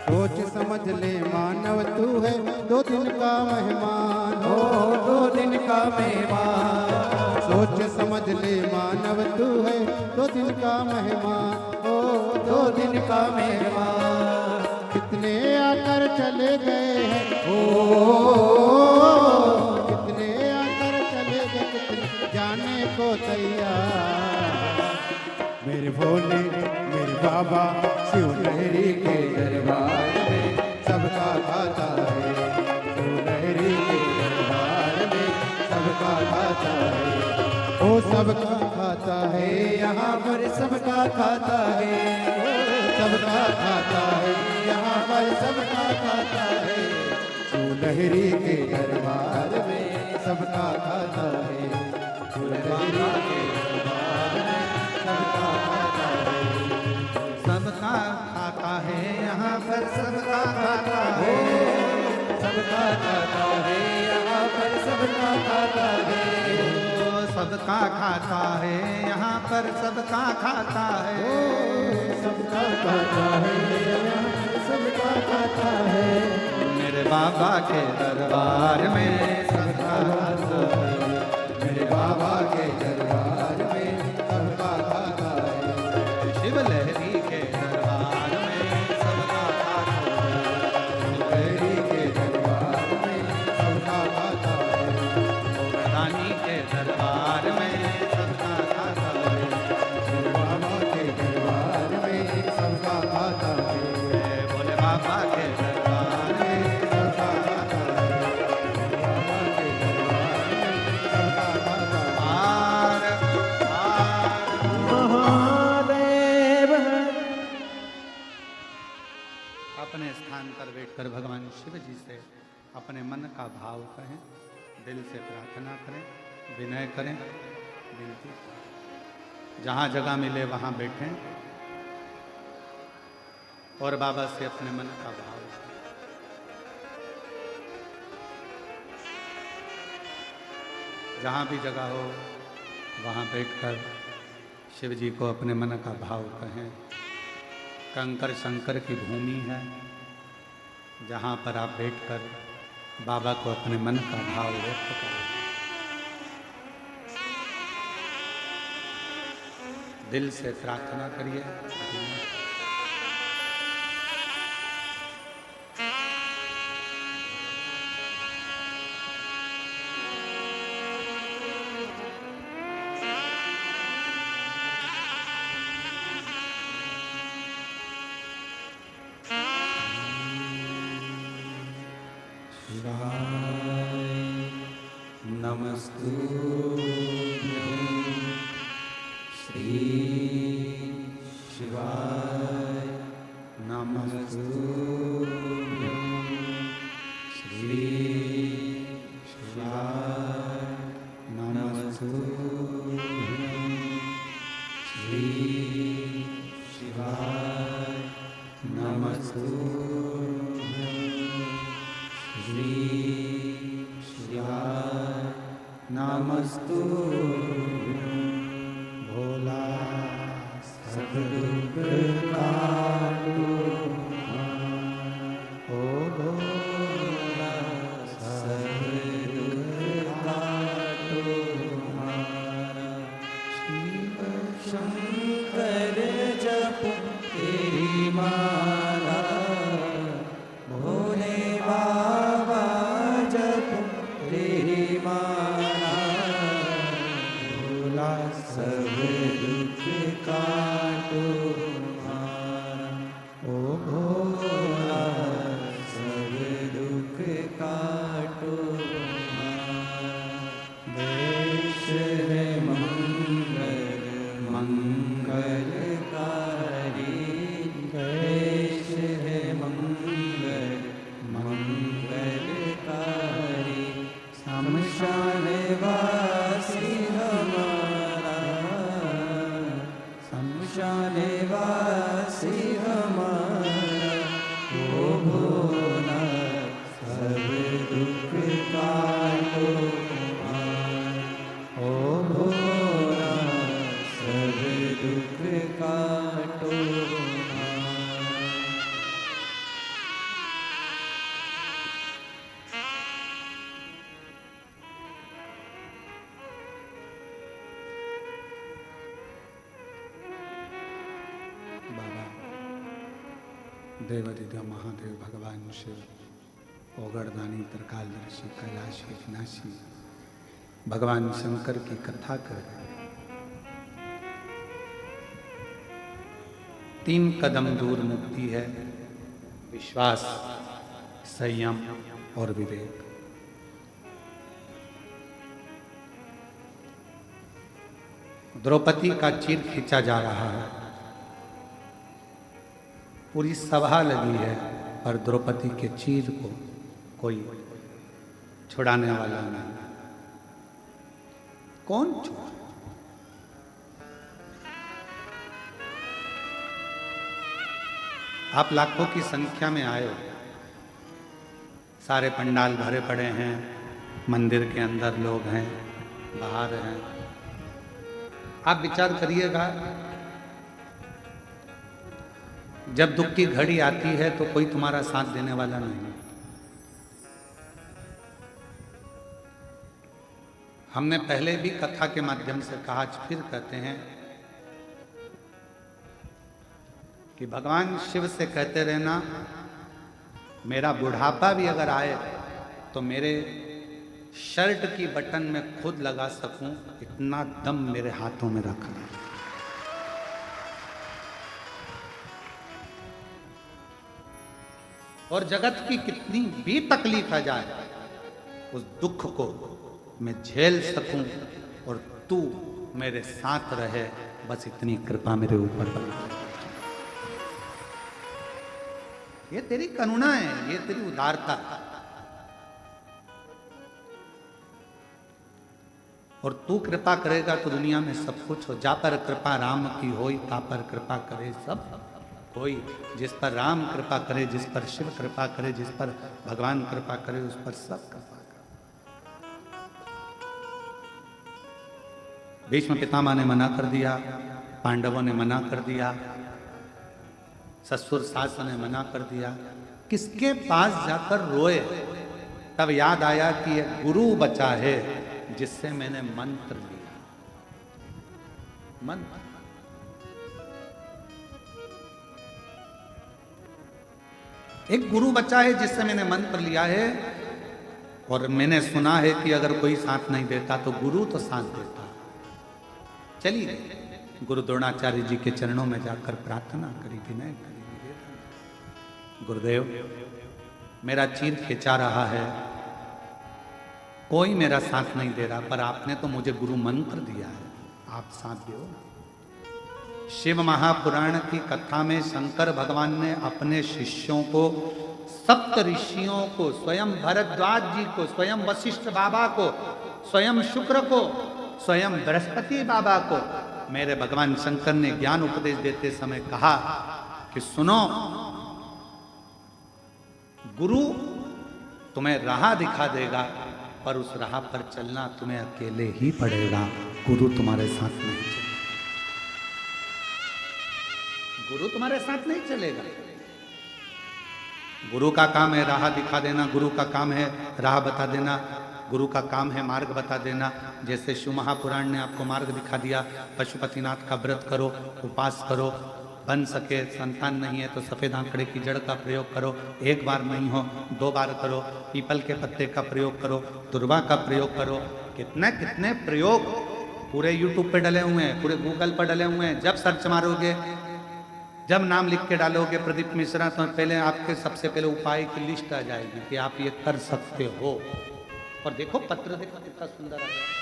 सोच समझ ले मानव तू है 2 दिन का मेहमान हो, 2 दिन का मेहमान। सोच समझ ले मानव तू है 2 दिन का मेहमान हो, 2 दिन का मेहमान। कितने आकर चले गए हैं ओ, कितने आकर चले गए, कितने जाने को तैयार। मेरे भोले मेरे बाबा शिव लहरी के दरबार में सबका खाता है, शिव लहरी के दरबार में सबका खाता है, ओ सबका खाता है, यहाँ पर सबका खाता है, सबका खाता है, यहाँ पर सबका खाता है। शिव लहरी के दरबार में सबका खाता है, शिव लहरी के दरबार में सबका खाता है, सबका खाता है यहाँ पर सबका खाता है, सबका खाता है, यहाँ पर सबका खाता है, सबका खाता है यहाँ पर सबका खाता है, सबका खाता है, यहाँ पर सबका खाता है। मेरे बाबा के दरबार में सबका खाता है, मेरे बाबा के दरबार में सबका खाता है, शिव लहरी के दरबार में सबका खाता है, लहरी के दरबार में सबका खाता है, रानी के दरबार में सबका खाता है, मेरे बाबा के दरबार में सबका खाता है, भोले बाबा के दरबार में सबका खाता है, बाबा के दरबार में सबका खाता है। आर महादेव। अपने स्थान पर बैठकर भगवान शिव जी से अपने मन का भाव कहें, दिल से प्रार्थना करें, विनय करें, विनती करें। जहाँ जगह मिले वहाँ बैठें और बाबा से अपने मन का भाव करें। जहाँ भी जगह हो वहाँ बैठकर शिव जी को अपने मन का भाव कहें। कंकर शंकर की भूमि है, जहाँ पर आप बैठकर बाबा को अपने मन का भाव व्यक्त करें। दिल से प्रार्थना करिए। देवादिदेव महादेव भगवान शिव ओगड़दानी त्रिकालदर्शी कैलाशी विनाशी भगवान शंकर की कथा कर रहे हैं। 3 कदम दूर मुक्ति है, विश्वास, संयम और विवेक। द्रौपदी का चीर खींचा जा रहा है, पूरी सभा लगी है, पर द्रौपदी के चीर को कोई छुड़ाने वाला नहीं। कौन छुड़ा? आप लाखों की संख्या में आए हो, सारे पंडाल भरे पड़े हैं, मंदिर के अंदर लोग हैं, बाहर हैं। आप विचार करिएगा, जब दुख की घड़ी आती है तो कोई तुम्हारा साथ देने वाला नहीं। हमने पहले भी कथा के माध्यम से कहा, आज फिर कहते हैं कि भगवान शिव से कहते रहना, मेरा बुढ़ापा भी अगर आए तो मेरे शर्ट की बटन में खुद लगा सकूं, इतना दम मेरे हाथों में रखना। और जगत की कितनी भी तकलीफ आ जाए, उस दुख को मैं झेल सकूं और तू मेरे साथ रहे, बस इतनी कृपा मेरे ऊपर बना। ये तेरी करुणा है, ये तेरी उदारता। और तू कृपा करेगा तो दुनिया में सब कुछ हो। जा पर कृपा राम की होई, ता पर कृपा करे सब कोई। जिस पर राम कृपा करे, जिस पर शिव कृपा करे, जिस पर भगवान कृपा करे, उस पर सब कृपा करे। भीष्म पितामह ने मना कर दिया, पांडवों ने मना कर दिया, ससुर सास ने मना कर दिया। किसके पास जाकर रोए? तब याद आया कि एक गुरु बचा है जिससे मैंने मंत्र लिया। मंत्र, एक गुरु बचा है जिससे मैंने मंत्र लिया है। और मैंने सुना है कि अगर कोई साथ नहीं देता तो गुरु तो साथ देता। चलिए गुरु द्रोणाचार्य जी के चरणों में जाकर प्रार्थना करी, विनय करी। गुरुदेव, मेरा चीर खिंचा रहा है, कोई मेरा साथ नहीं दे रहा, पर आपने तो मुझे गुरु मंत्र दिया है, आप साथ दो। शिव महापुराण की कथा में शंकर भगवान ने अपने शिष्यों को, सप्त ऋषियों को, स्वयं भरद्वाज जी को, स्वयं वशिष्ठ बाबा को, स्वयं शुक्र को, स्वयं बृहस्पति बाबा को, मेरे भगवान शंकर ने ज्ञान उपदेश देते समय कहा कि सुनो, गुरु तुम्हें राह दिखा देगा, पर उस राह पर चलना तुम्हें अकेले ही पड़ेगा। गुरु तुम्हारे साथ नहीं चलेगा। गुरु तुम्हारे साथ नहीं चलेगा। गुरु का काम है राह दिखा देना, गुरु का काम है राह बता देना, गुरु का काम है मार्ग बता देना। जैसे शिव महापुराण ने आपको मार्ग दिखा दिया, पशुपतिनाथ का व्रत करो, उपास करो, बन सके, संतान नहीं है तो सफेद आंकड़े की जड़ का प्रयोग करो, 1 बार नहीं हो 2 बार करो, पीपल के पत्ते का प्रयोग करो, दुर्वा का प्रयोग करो। कितने कितने प्रयोग पूरे यूट्यूब पे डले हुए हैं, पूरे गूगल पर डले हुए हैं। जब सर्च मारोगे, जब नाम लिख के डालोगे प्रदीप मिश्रा, तो पहले आपके सबसे पहले उपाय की लिस्ट आ जाएगी कि आप ये कर सकते हो। और देखो पत्र, देखो कितना सुंदर आ गया।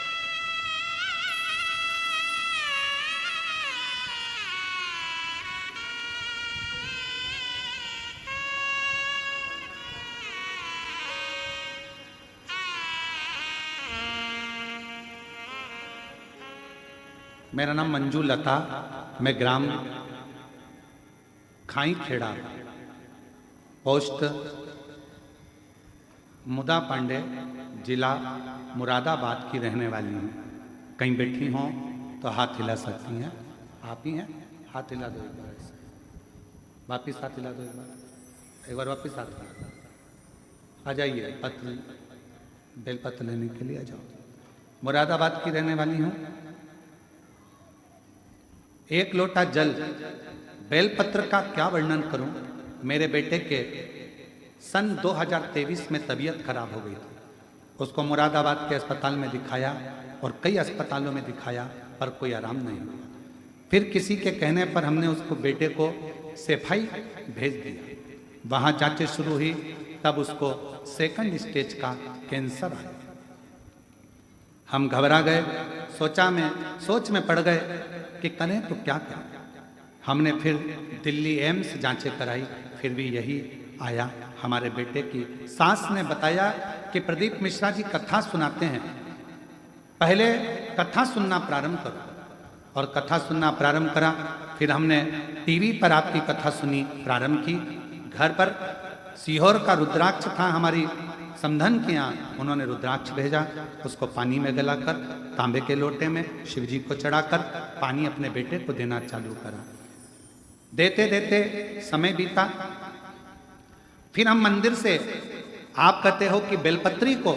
मेरा नाम मंजू लता, मैं ग्राम खाई खेड़ा, पोस्ट मुदा पांडे, जिला मुरादाबाद की रहने वाली हूँ। कहीं बैठी हों तो हाथ हिला सकती हैं। आप ही हैं? हाथ हिला दो एक बार, ऐसे वापिस हाथ हिला दो एक बार वापिस हाथ हिला। आ जाइए, पत्र बेलपत्र लेने के लिए आ जाओ। मुरादाबाद की रहने वाली हूँ। 1 लोटा जल, बेलपत्र का क्या वर्णन करूं, मेरे बेटे के सन 2023 में तबीयत खराब हो गई थी। उसको मुरादाबाद के अस्पताल में दिखाया और कई अस्पतालों में दिखाया, पर कोई आराम नहीं हुआ। फिर किसी के कहने पर हमने उसको बेटे को सेफाई भेज दिया। वहाँ जांचें शुरू हुई, तब उसको सेकंड स्टेज का कैंसर आया। हम घबरा गए, सोच में पड़ गए कि करें तो क्या करें। हमने फिर दिल्ली एम्स जांचें कराई, फिर भी यही आया। हमारे बेटे की सास ने बताया कि प्रदीप मिश्रा जी कथा सुनाते हैं, पहले कथा सुनना प्रारंभ करो। और कथा सुनना प्रारंभ करा। फिर हमने टीवी पर आपकी कथा सुनी प्रारंभ की। घर पर सीहोर का रुद्राक्ष था हमारी समधन के यहाँ, उन्होंने रुद्राक्ष भेजा। उसको पानी में गलाकर तांबे के लोटे में शिव जी को चढ़ाकर पानी अपने बेटे को देना चालू करा। देते देते समय बीता। फिर हम मंदिर से, आप कहते हो कि बेलपत्री को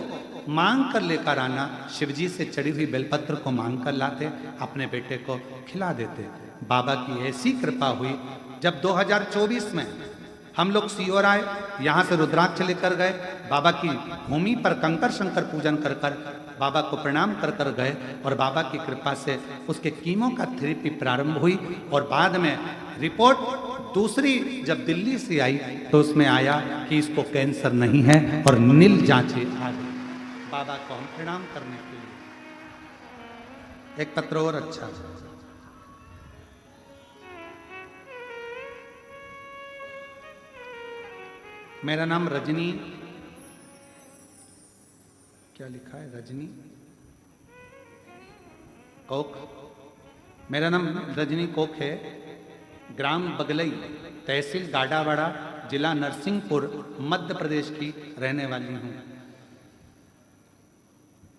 मांग कर लेकर आना, शिवजी से चढ़ी हुई बेलपत्र को मांग कर लाते, अपने बेटे को खिला देते। बाबा की ऐसी कृपा हुई, जब 2024 में हम लोग सीहोर आए, यहाँ से रुद्राक्ष लेकर गए, बाबा की भूमि पर कंकर शंकर पूजन कर कर बाबा को प्रणाम कर कर गए। और बाबा की कृपा से उसके कीमो का थेरेपी प्रारंभ हुई। और बाद में रिपोर्ट दूसरी जब दिल्ली से आई तो उसमें आया कि इसको कैंसर नहीं है और नील जांचें आ गई। बाबा को हम प्रणाम करने के लिए एक पत्र और अच्छा। मेरा नाम रजनी, क्या लिखा है, रजनी कोक। मेरा नाम रजनी कोक है। ग्राम बगलई, तहसील गाडावाड़ा, जिला नरसिंहपुर, मध्य प्रदेश की रहने वाली हूँ।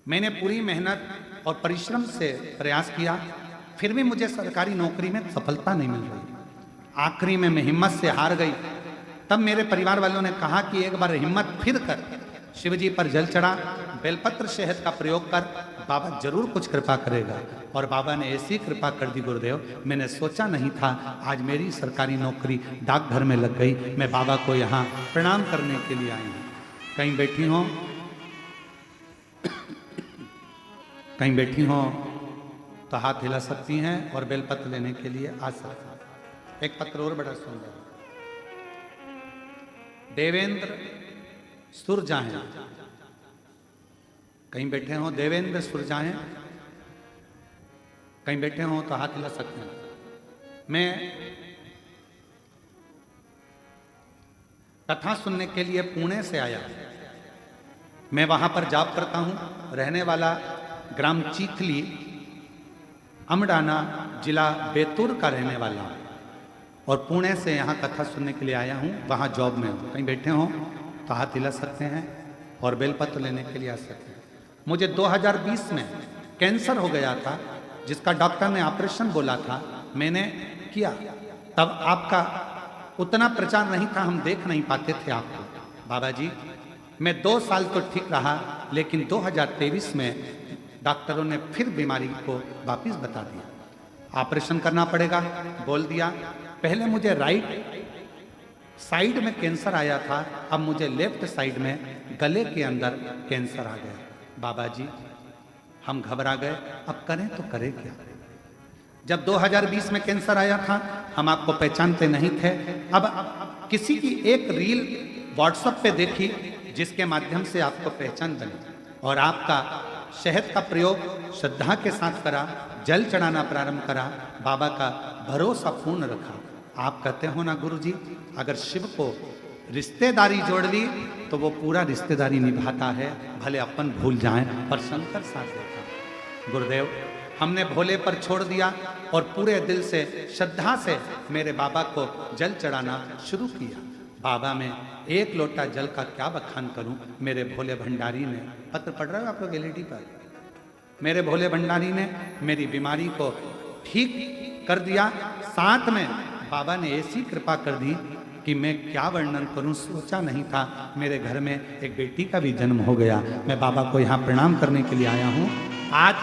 मैंने पूरी मेहनत और परिश्रम से प्रयास किया, फिर भी मुझे सरकारी नौकरी में सफलता नहीं मिल रही। आखिरी में मैं हिम्मत से हार गई। तब मेरे परिवार वालों ने कहा कि एक बार हिम्मत फिर कर, शिवजी पर जल चढ़ा, बेलपत्र शहद का प्रयोग कर, बाबा जरूर कुछ कृपा करेगा। और बाबा ने ऐसी कृपा कर दी गुरुदेव, मैंने सोचा नहीं था आज मेरी सरकारी नौकरी डाकघर में लग गई। मैं बाबा को यहाँ प्रणाम करने के लिए आई हूँ। कहीं बैठी हो, कहीं बैठी हो तो हाथ हिला सकती हैं और बेलपत्र लेने के लिए आ सकती हैं। एक पत्र और बड़ा सुंदर, देवेंद्र सुरजाएं, कहीं बैठे हो देवेंद्र सुरजाएं, कहीं बैठे हो तो हाथ हिला सकते हैं। मैं कथा सुनने के लिए पुणे से आया। मैं वहां पर जॉब करता हूं, रहने वाला ग्राम चीखली, अमडाना, जिला बैतूर का रहने वाला हूं और पुणे से यहाँ कथा सुनने के लिए आया हूँ। वहाँ जॉब में हूँ। कहीं बैठे हो तो हाथ हिला सकते हैं और बेलपत्र लेने के लिए आ सकते हैं। मुझे 2020 में कैंसर हो गया था, जिसका डॉक्टर ने ऑपरेशन बोला था, मैंने किया। तब आपका उतना प्रचार नहीं था, हम देख नहीं पाते थे आपको। बाबा जी, मैं 2 साल तो ठीक रहा, लेकिन 2023 में डॉक्टरों ने फिर बीमारी को वापिस बता दिया। ऑपरेशन करना पड़ेगा बोल दिया। पहले मुझे राइट साइड में कैंसर आया था, अब मुझे लेफ्ट साइड में गले के अंदर कैंसर आ गया। बाबा जी, हम घबरा गए, अब करें तो करें क्या। जब 2020 में कैंसर आया था, हम आपको पहचानते नहीं थे। अब किसी की एक रील व्हाट्सएप पे देखी, जिसके माध्यम से आपको पहचान बनी और आपका शहद का प्रयोग श्रद्धा के साथ करा, जल चढ़ाना प्रारंभ करा, बाबा का भरोसा पूर्ण रखा। आप कहते हो ना गुरुजी, अगर शिव को रिश्तेदारी जोड़ ली तो वो पूरा रिश्तेदारी निभाता है, भले अपन भूल जाएं पर शंकर साथ देता। गुरुदेव, हमने भोले पर छोड़ दिया और पूरे दिल से श्रद्धा से मेरे बाबा को जल चढ़ाना शुरू किया। बाबा में 1 लोटा जल का क्या बखान करूं। मेरे भोले भंडारी ने, पत्र पढ़ रहे हो आप लोग एलईडी पर, मेरे भोले भंडारी ने मेरी बीमारी को ठीक कर दिया। साथ में बाबा ने ऐसी कृपा कर दी कि मैं क्या वर्णन करूं, सोचा नहीं था। मेरे घर में एक बेटी का भी जन्म हो गया। मैं बाबा को यहाँ प्रणाम करने के लिए आया हूँ। आज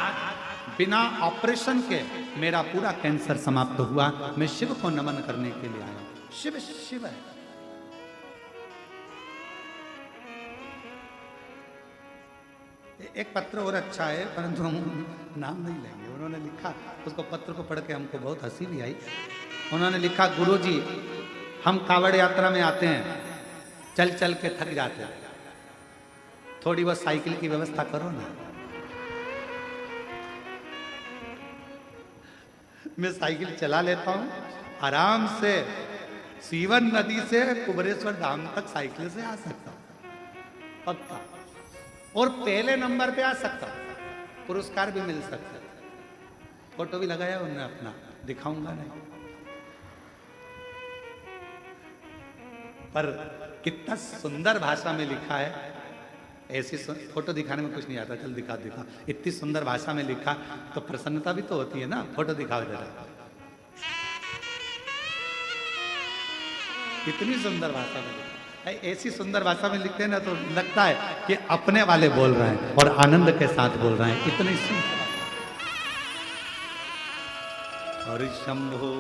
बिना ऑपरेशन के मेरा पूरा कैंसर समाप्त हुआ। मैं शिव को नमन करने के लिए आया हूँ। शिव शिव है। एक पत्र और अच्छा है, परंतु हम नाम नहीं लेंगे। उन्होंने लिखा, उसको पत्र को पढ़ के हमको बहुत हंसी भी आई। उन्होंने लिखा, गुरुजी हम कावड़ यात्रा में आते हैं, चल चल के थक जाते हैं, थोड़ी बहुत साइकिल की व्यवस्था करो ना। मैं साइकिल चला लेता हूं आराम से, सीवन नदी से कुबरेश्वर धाम तक साइकिल से आ सकता हूं पक्का, और पहले नंबर पे आ सकता हूं, पुरस्कार भी मिल सकता है। फोटो भी लगाया उन्होंने अपना, दिखाऊंगा नहीं, पर कितना सुंदर भाषा में लिखा है। ऐसी फोटो दिखाने में कुछ नहीं आता, चल दिखा दिखा, इतनी सुंदर भाषा में लिखा तो प्रसन्नता भी तो होती है ना। फोटो दिखाओ जरा, इतनी सुंदर भाषा में लिखा। ऐसी सुंदर भाषा में लिखते हैं ना तो लगता है कि अपने वाले बोल रहे हैं और आनंद के साथ बोल रहे हैं, इतनी सुंदर। और शंभो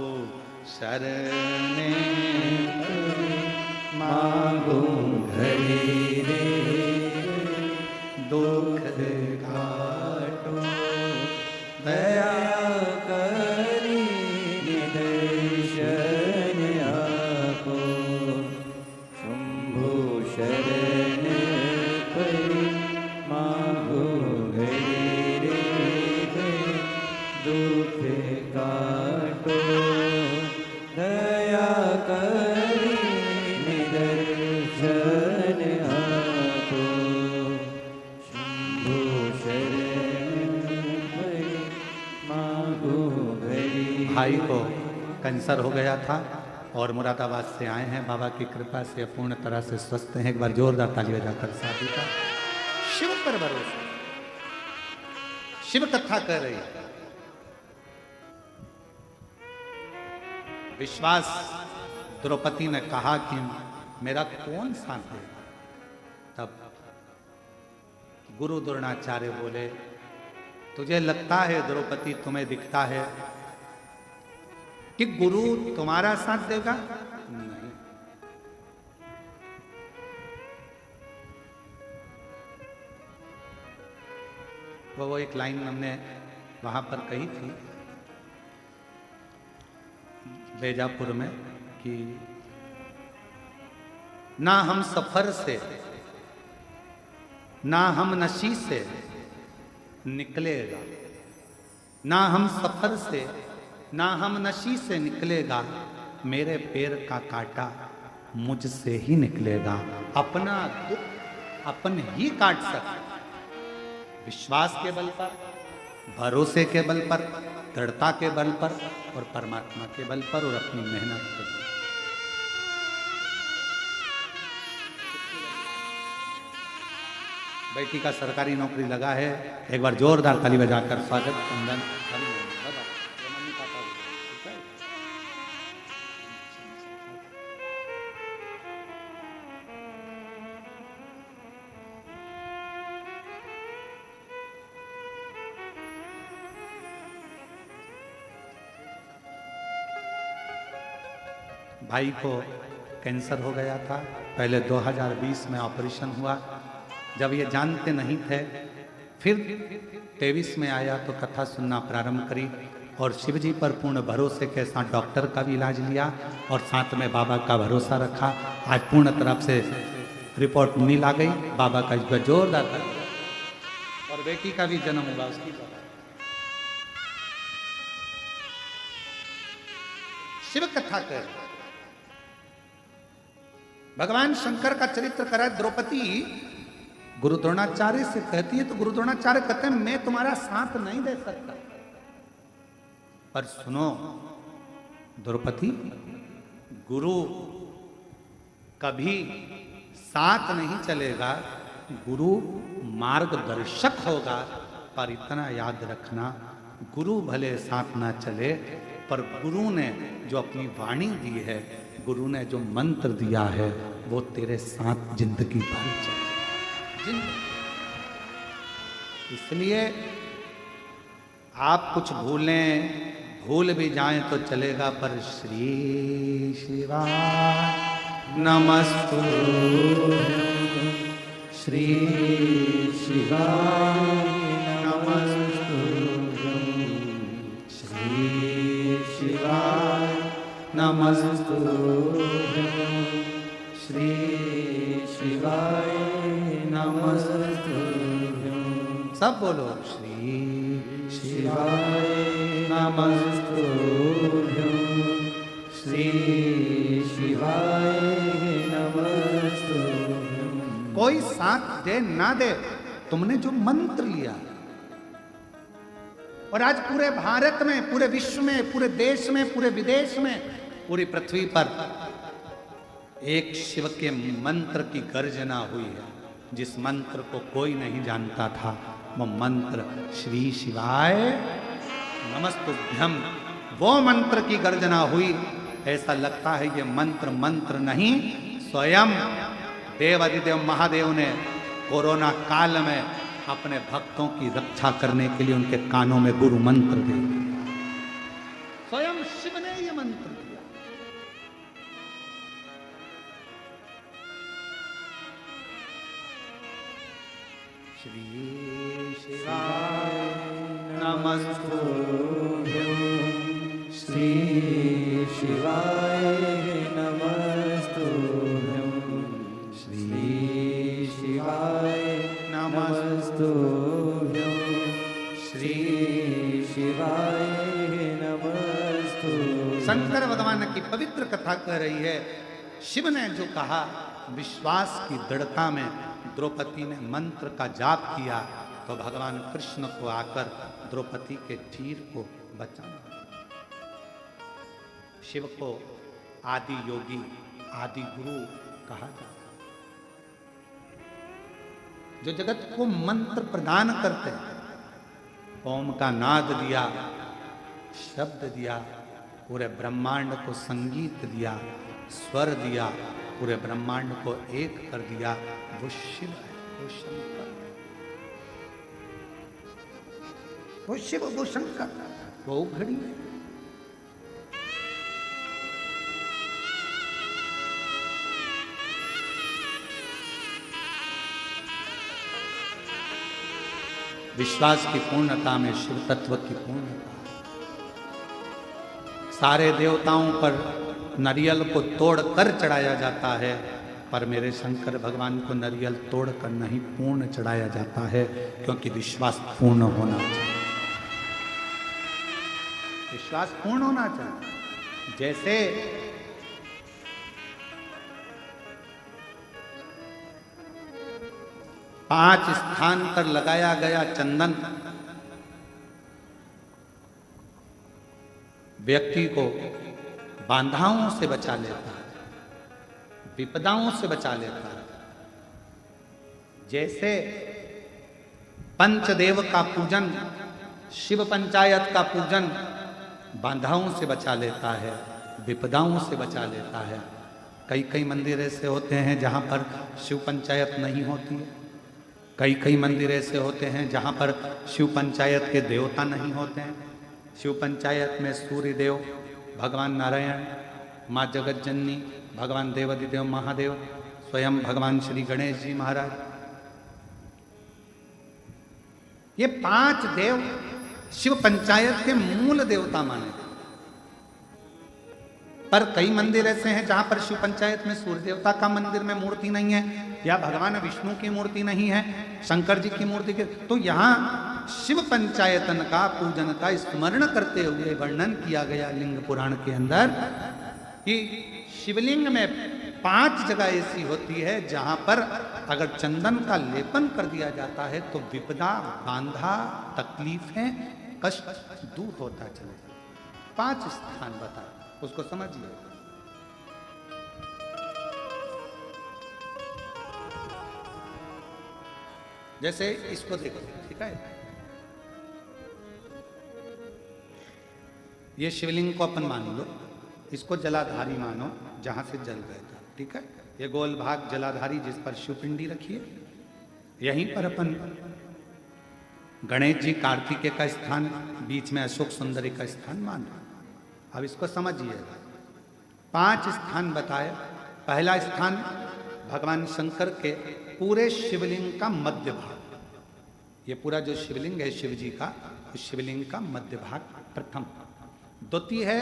शरणे मांगो घड़ी रे, दुख काटो दया करी निदर्शन आपो। शंभो शरण परि मांगो घड़ी रे, दुख काटो दया करी निदर्शन आपो। शंभो शरण परि मांगो घड़ी। भाई को कैंसर हो गया था और मुरादाबाद से आए हैं, बाबा की कृपा से पूर्ण तरह से स्वस्थ हैं। एक बार जोरदार ताली बजाकर साधु का शिव पर भरोसा। शिव कथा कर रही है, विश्वास द्रौपदी ने कहा कि मेरा कौन साथ है। तब गुरु द्रोणाचार्य बोले, तुझे लगता है द्रौपदी, तुम्हें दिखता है कि गुरु तुम्हारा साथ देगा? नहीं। वो एक लाइन हमने वहां पर कही थी बेजापुर में कि ना हम सफर से, ना हम नशी से निकलेगा, ना हम सफर से, ना हम नशी से निकलेगा, मेरे पैर का कांटा मुझसे ही निकलेगा। अपना दुख अपन ही काट सकते, विश्वास के बल पर, भरोसे के बल पर, दृढ़ता के बल पर और परमात्मा के बल पर और अपनी मेहनत के बल। बेटी का सरकारी नौकरी लगा है, एक बार जोरदार ताली बजाकर स्वागत कुंदन। भाई को कैंसर हो गया था, पहले 2020 में ऑपरेशन हुआ। जब ये जानते नहीं थे, फिर 23 में आया तो कथा सुनना प्रारंभ करी और शिवजी पर पूर्ण भरोसे के साथ डॉक्टर का भी इलाज लिया और साथ में बाबा का भरोसा रखा। आज पूर्ण तरफ से रिपोर्ट मिल आ गई, बाबा का इस पर जोरदार था और बेटी का भी जन्म हुआ उसकी। शिव कथा कर भगवान शंकर का चरित्र करा। द्रौपदी गुरु द्रोणाचार्य से कहती है तो गुरु द्रोणाचार्य कहते हैं मैं तुम्हारा साथ नहीं दे सकता, पर सुनो द्रौपदी, गुरु कभी साथ नहीं चलेगा, गुरु मार्गदर्शक होगा। पर इतना याद रखना, गुरु भले साथ ना चले, पर गुरु ने जो अपनी वाणी दी है, गुरु ने जो मंत्र दिया है, वो तेरे साथ जिंदगी भर चले। इसलिए आप कुछ भूल भी जाएं तो चलेगा, पर श्री शिवाय नमस्तु, श्री शिवाय नमस्तुभ्यं श्री शिवाय नमस्तुभ्यं। सब बोलो श्री शिवाय नमस्तुभ्यं श्री शिवाय नमस्तुभ्यं। कोई साथ दे ना दे, तुमने जो मंत्र लिया, और आज पूरे भारत में, पूरे विश्व में, पूरे देश में, पूरे विदेश में, पूरी पृथ्वी पर एक शिव के मंत्र की गर्जना हुई है। जिस मंत्र को कोई नहीं जानता था, वो मंत्र श्री शिवाय नमस्तुभ्यम, वो मंत्र की गर्जना हुई। ऐसा लगता है ये मंत्र मंत्र नहीं, स्वयं देवाधिदेव महादेव ने कोरोना काल में अपने भक्तों की रक्षा करने के लिए उनके कानों में गुरु मंत्र दे दिया। स्वयं शिव ने ये मंत्र दिया। श्री शिवाय नमस्तुभ्यं श्री शिवाय नमस्तुभ्यं श्री शिवाय नमस्तुभ्यं श्री शिवाय नमस्तुभ्यं। शंकर भगवान की पवित्र कथा कह रही है। शिव ने जो कहा, विश्वास की दृढ़ता में द्रौपदी ने मंत्र का जाप किया, तो भगवान कृष्ण को आकर द्रौपदी के चीर को बचाना। शिव को आदि योगी, आदि गुरु कहा जाता है, जो जगत को मंत्र प्रदान करते हैं। ओम का नाद दिया, शब्द दिया, पूरे ब्रह्मांड को संगीत दिया, स्वर दिया, पूरे ब्रह्मांड को एक कर दिया। वो शिव है, वो शंकर, वो शिव, वो शंकर, वो घड़ी है। विश्वास की पूर्णता में शिव तत्व की पूर्णता। सारे देवताओं पर नारियल को तोड़कर चढ़ाया जाता है, पर मेरे शंकर भगवान को नारियल तोड़कर नहीं, पूर्ण चढ़ाया जाता है, क्योंकि विश्वास पूर्ण होना चाहिए। विश्वास पूर्ण होना चाहिए। जैसे पांच स्थान पर लगाया गया चंदन व्यक्ति को बाधाओं से बचा लेता है, विपदाओं से बचा लेता है। जैसे पंचदेव का पूजन, शिव पंचायत का पूजन बाधाओं से बचा लेता है, विपदाओं से बचा लेता है। कई कई मंदिर ऐसे होते हैं जहां पर शिव पंचायत नहीं होती है। कई कई मंदिर ऐसे होते हैं जहां पर शिव पंचायत के देवता नहीं होते हैं। शिव पंचायत में सूर्य देव, भगवान नारायण, माँ जगत जननी, भगवान देवाधिदेव महादेव, स्वयं भगवान श्री गणेश जी महाराज, ये पांच देव शिव पंचायत के मूल देवता माने। पर कई मंदिर ऐसे हैं जहां पर शिव पंचायत में सूर्य देवता का मंदिर में मूर्ति नहीं है, या भगवान विष्णु की मूर्ति नहीं है, शंकर जी की मूर्ति के, तो यहाँ शिव पंचायतन का पूजन का स्मरण करते हुए वर्णन किया गया लिंग पुराण के अंदर कि शिवलिंग में 5 जगह ऐसी होती है जहां पर अगर चंदन का लेपन कर दिया जाता है तो विपदा, बांधा, तकलीफें, कष्ट दूर होता चले जाता। 5 स्थान बताए, उसको समझिए। जैसे इसको देखो, ठीक है, ये शिवलिंग को अपन मान लो, इसको जलाधारी मानो जहां से जल बहता, ठीक है। ये गोल भाग जलाधारी जिस पर शिवपिंडी रखी है, यहीं पर अपन गणेश जी कार्तिकेय का स्थान, बीच में अशोक सुंदरी का स्थान मान लो। अब इसको समझिएगा। 5 स्थान बताए। पहला स्थान भगवान शंकर के पूरे शिवलिंग का मध्य भाग, ये पूरा जो शिवलिंग है शिव जी का, उस शिवलिंग का मध्य भाग प्रथम। द्वितीय है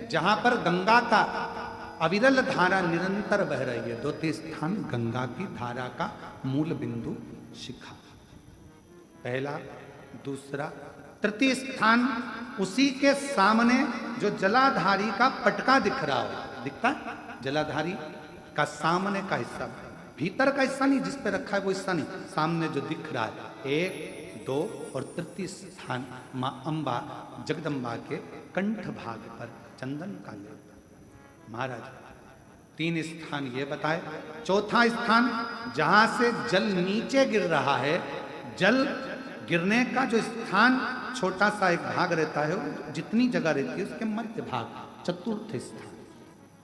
जहां पर गंगा का अविरल धारा निरंतर बह रही है। द्वितीय स्थान गंगा की धारा का मूल बिंदु शिखा, पहला, दूसरा, तृतीय स्थान उसी के सामने जो जलाधारी का पटका दिख रहा हो, दिखता है जलाधारी का सामने का हिस्सा, भीतर का हिस्सा नहीं, जिस पे रखा है वो हिस्सा नहीं, सामने जो दिख रहा है, 1, 2 और तृतीय स्थान मां अंबा जगदम्बा के कंठ भाग पर चंदन का लेप। महाराज 3 स्थान ये बताए। चौथा स्थान जहां से जल नीचे गिर रहा है, जल गिरने का जो स्थान छोटा सा एक भाग रहता है, जितनी जगह रहती है उसके मध्य भाग, चतुर्थ स्थान।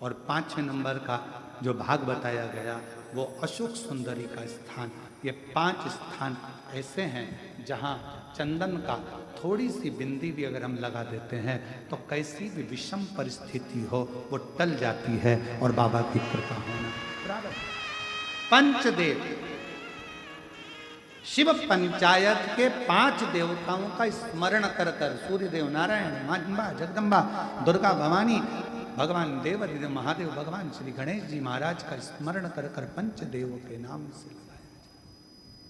और 5वें नंबर का जो भाग बताया गया वो अशोक सुंदरी का स्थान। ये 5 स्थान ऐसे हैं जहां चंदन का थोड़ी सी बिंदी भी अगर हम लगा देते हैं तो कैसी भी विषम परिस्थिति हो वो टल जाती है और बाबा की कृपा होना बराबर। पंचदेव, शिव पंचायत के 5 देवताओं का स्मरण कर कर, सूर्य देव, नारायण, मां अंबा, जगदम्बा, दुर्गा भवानी, भगवान देवाधिदेव महादेव, भगवान श्री गणेश जी महाराज का स्मरण कर कर पंचदेवों के नाम से लगाया।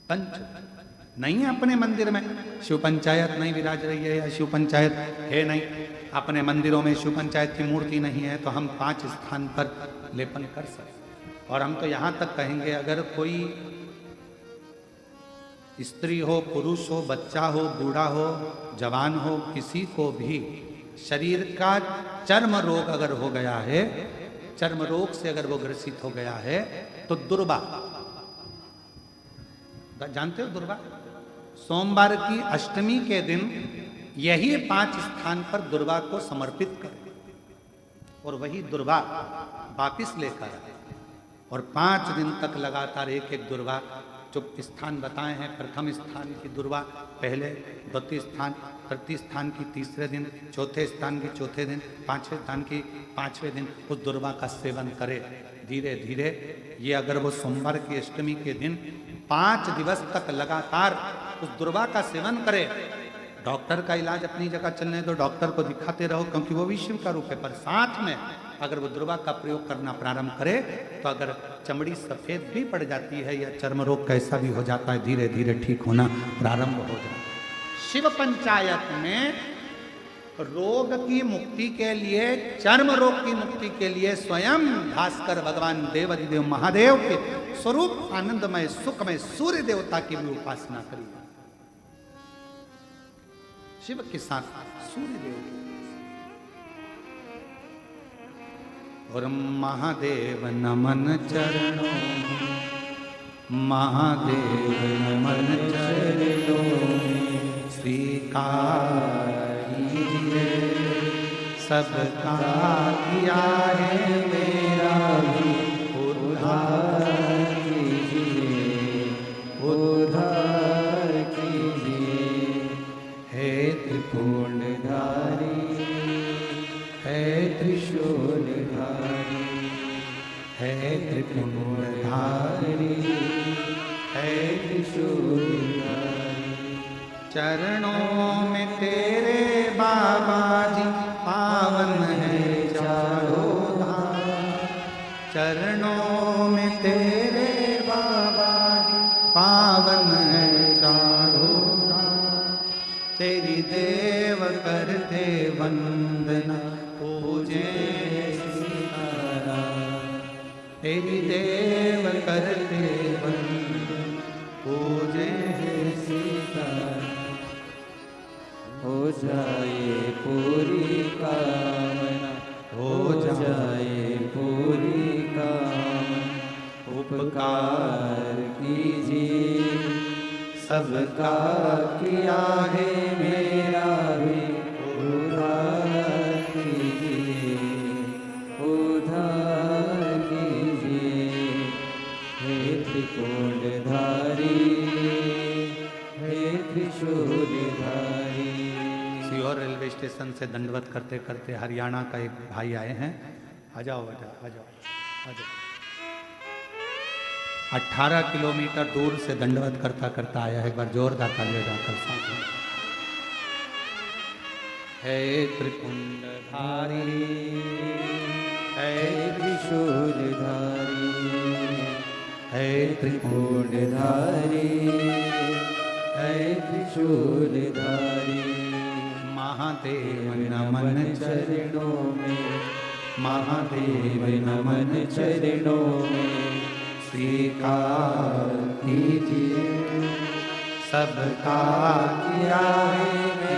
पंच नहीं है अपने मंदिर में शिव पंचायत नहीं विराज रही है या शिव पंचायत है नहीं, अपने मंदिरों में शिव पंचायत की मूर्ति नहीं है, तो हम 5 स्थान पर लेपन कर सकते। और हम तो यहां तक कहेंगे अगर कोई स्त्री हो, पुरुष हो, बच्चा हो, बूढ़ा हो, जवान हो, किसी को भी शरीर का चर्म रोग अगर हो गया है, चर्म रोग से अगर वो ग्रसित हो गया है तो दुर्वा, जानते हो दुर्वा, सोमवार की अष्टमी के दिन यही 5 स्थान पर दुर्वा को समर्पित करें और वही दुर्वा वापिस लेकर आए और 5 दिन तक लगातार एक एक दुर्वा जो स्थान बताए हैं, प्रथम स्थान की दुर्वा पहले, द्वितीय स्थान, तृतीय स्थान की तीसरे दिन, चौथे स्थान की चौथे दिन, 5वें स्थान की 5वें दिन उस दुर्वा का सेवन करे धीरे धीरे। ये अगर वो सोमवार की अष्टमी के दिन 5 दिवस तक लगातार उस दुर्वा का सेवन करे, डॉक्टर का इलाज अपनी जगह चलने दो, डॉक्टर को दिखाते रहो क्योंकि वो भी शिव का रूप है, पर साथ में अगर वो दुर्वा का प्रयोग करना प्रारंभ करे तो अगर चमड़ी सफेद भी पड़ जाती है या चर्म रोग कैसा भी हो जाता है, धीरे धीरे ठीक होना प्रारंभ हो जाता है। शिव पंचायत में रोग की मुक्ति के लिए, चर्म रोग की मुक्ति के लिए स्वयं भास्कर भगवान देवाधिदेव महादेव के स्वरूप आनंदमय सुखमय सूर्य देवता की भी उपासना करिए। शिव के साथ सूर्य देव और महादेव नमन चरणों, महादेव नमन चरणों स्वीकार कीजिए, सबका किया है मेरा भी उद्धार कीजिए, उद्धार कीजिए। है त्रिपुंडधारी, है त्रिशूलधारी, है त्रिपुंडधारी, है त्रिशूलधारी। चरणों में तेरे बाबा जी पावन है चारों धाम, चरणों में तेरे बाबा जी पावन है चारों धाम। तेरी देव करते वंदना पूजे सीताराम, तेरी देव करते वंदना पूजे सीताराम। हो जाए पूरी कामना, हो जाए पूरी कामना, उपकार कीजिए, सबका किया है मेरा भी उद्धार कीजिए, उद्धार कीजिए। हे त्रिपुंडधारी, हे त्रिशूलधारी। सीहोर रेलवे स्टेशन से दंडवत करते करते हरियाणा का एक भाई आए हैं। आ जाओ बेटा, आ जाओ, आ जाओ। 18 किलोमीटर दूर से दंडवत करता करता आया है। एक बार जोरदार तालियां जाकर साथ है त्रिपुंडधारी, है त्रिशूलधारी, है त्रिपुंडधारी, है त्रिशूलधारी। महादेव नमन चरणों में, महादेव नमन चरणों में, स्वीकार कीजिए सबका किया है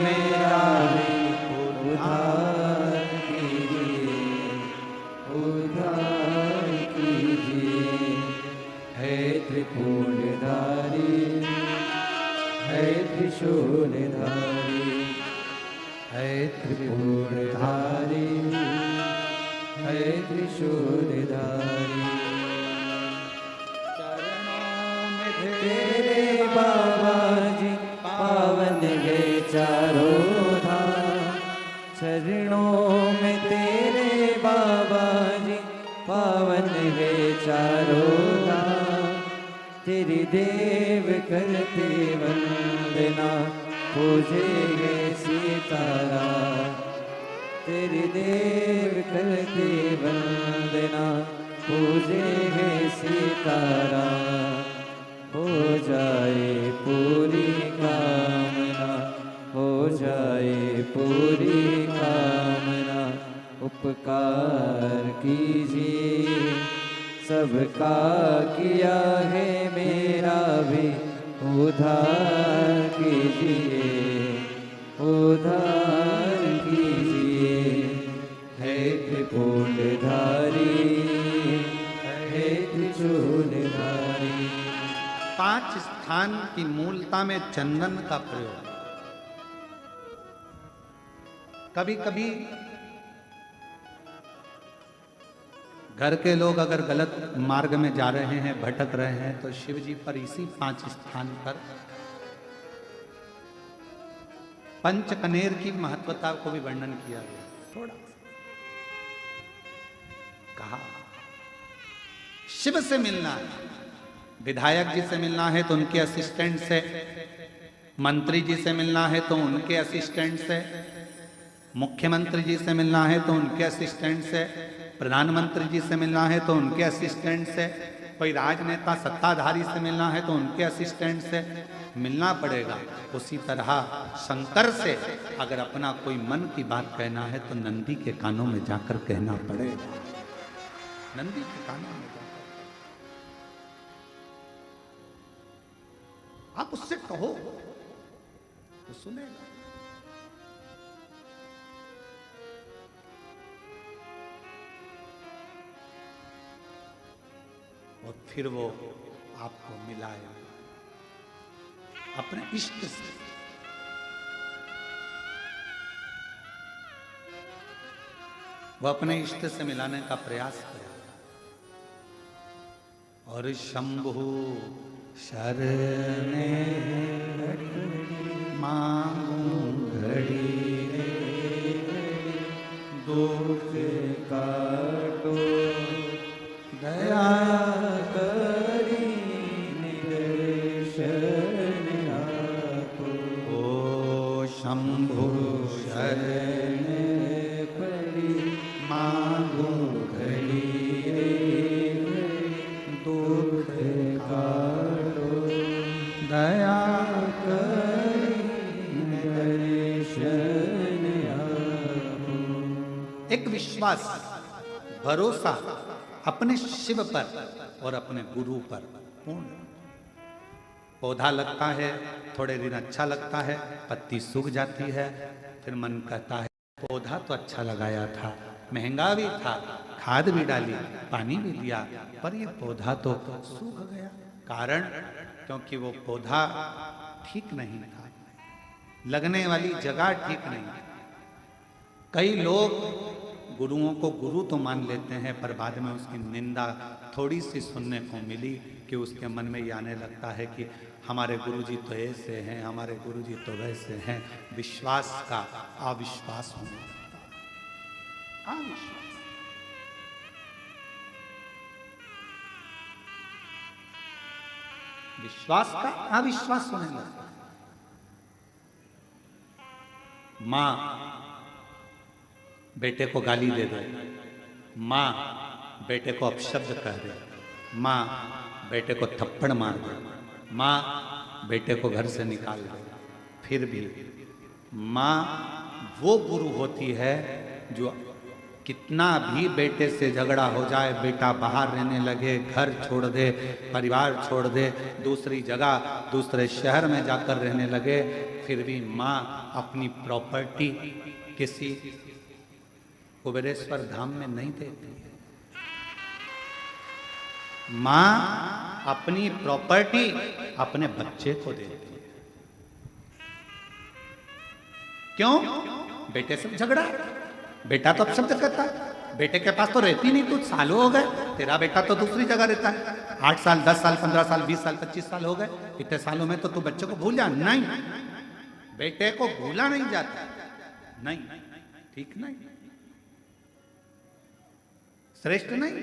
मेरा भी उद्धार कीजिए, उद्धार कीजिए। है त्रिपुंडधारी, है त्रिशूलधारी, है त्रिपुंडधारी, है त्रिशूलधारी। तेरे बाबा जी पावन है चारों धाम, चरणों में तेरे बाबा जी पावन है चारों धाम। तेरी देव करते वंदना, पूजेंगे सीताराम। तेरी देव करते वंदना, पूजेंगे सीताराम। हो जाए पूरी कामना, हो जाए पूरी कामना। उपकार कीजिए सबका किया है मेरा भी उद्धार कीजिए, उद्धार कीजिए। है त्रिपुंडधारी, है त्रिशूलधारी। 5 स्थान की मूलता में चंदन का प्रयोग। कभी कभी घर के लोग अगर गलत मार्ग में जा रहे हैं, भटक रहे हैं, तो शिव जी पर इसी 5 स्थान पर पंचकनेर की महत्वता को भी वर्णन किया गया। थोड़ा कहा शिव से मिलना है, विधायक जी से मिलना है तो उनके असिस्टेंट से, मंत्री जी से मिलना है तो उनके असिस्टेंट से, मुख्यमंत्री जी से मिलना है तो उनके असिस्टेंट से, प्रधानमंत्री जी से मिलना है तो उनके असिस्टेंट से, कोई राजनेता सत्ताधारी से मिलना है तो उनके असिस्टेंट से मिलना पड़ेगा। उसी तरह शंकर से अगर अपना कोई मन की बात कहना है तो नंदी के कानों में जाकर कहना पड़ेगा। नंदी के कानों में जाकर आप उससे कहो, वो सुनेगा। और फिर वो आपको मिलाएगा अपने इष्ट से। वो अपने इष्ट से मिलाने का प्रयास करेगा। और शंभु शरणे मांगू घड़ी दुख काटो दया करी निदर्शन आपो। ओ शंभु शरण पड़ी मांगू घड़ी दुख काटो दया करी निदर्शन आपो। एक विश्वास, भरोसा अपने शिव पर और अपने गुरु पर पूर्ण। पौधा लगता है, थोड़े दिन अच्छा लगता है, पत्ती सूख जाती है, फिर मन कहता है पौधा तो अच्छा लगाया था, महंगा भी था, खाद भी डाली, पानी भी दिया, पर ये पौधा तो सूख गया। कारण क्योंकि वो पौधा ठीक नहीं था, लगने वाली जगह ठीक नहीं। कई लोग गुरुओं को गुरु तो मान लेते हैं, पर बाद में उसकी निंदा थोड़ी सी सुनने को मिली कि उसके मन में ये आने लगता है कि हमारे गुरुजी तो ऐसे हैं, हमारे गुरुजी तो वैसे हैं। विश्वास का अविश्वास होने लगता है। अविश्वास, विश्वास का अविश्वास होने लगता है। मां बेटे को गाली दे दे, माँ बेटे को अपशब्द कह दे, माँ बेटे को थप्पड़ मार दे, माँ बेटे को घर से निकाल दे, फिर भी माँ वो गुरु होती है जो कितना भी बेटे से झगड़ा हो जाए, बेटा बाहर रहने लगे, घर छोड़ दे, परिवार छोड़ दे, दूसरी जगह दूसरे शहर में जाकर रहने लगे, फिर भी माँ अपनी प्रॉपर्टी किसी कुबेरेश्वर धाम में नहीं देती है। माँ अपनी प्रॉपर्टी अपने बच्चे को देती है। क्यों? बेटे से झगड़ा, बेटा तो अपशब्द करता है, बेटे के पास तो रहती नहीं, तू सालों हो गए, तेरा बेटा तो दूसरी जगह रहता है, 8 साल 10 साल 15 साल 20 साल 25 साल हो गए, इतने सालों में तो तू बच्चे को भूल जा। नहीं, बेटे को भूला नहीं जाता, नहीं, ठीक नहीं, श्रेष्ठ नहीं।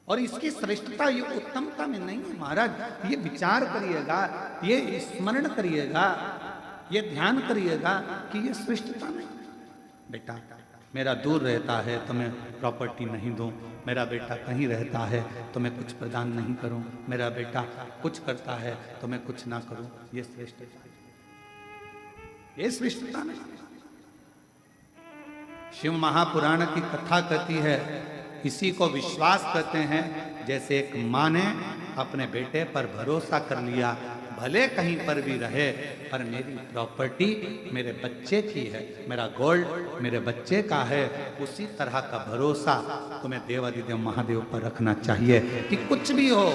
और इसकी श्रेष्ठता ये उत्तमता में नहीं है महाराज। ये विचार करिएगा, ये स्मरण करिएगा, ये ध्यान करिएगा कि ये श्रेष्ठता नहीं। बेटा मेरा दूर रहता है तो मैं प्रॉपर्टी नहीं दूं, मेरा बेटा कहीं रहता है तो मैं कुछ प्रदान नहीं करूं, मेरा बेटा कुछ करता है तो मैं कुछ ना करूं, ये श्रेष्ठता, ये श्रेष्ठता नहीं। शिव महापुराण की कथा कहती है, इसी को विश्वास करते हैं जैसे एक माँ ने अपने बेटे पर भरोसा कर लिया, भले कहीं पर भी रहे पर मेरी प्रॉपर्टी मेरे बच्चे की है, मेरा गोल्ड मेरे बच्चे का है। उसी तरह का भरोसा तुम्हें देवाधिदेव महादेव पर रखना चाहिए कि कुछ भी हो,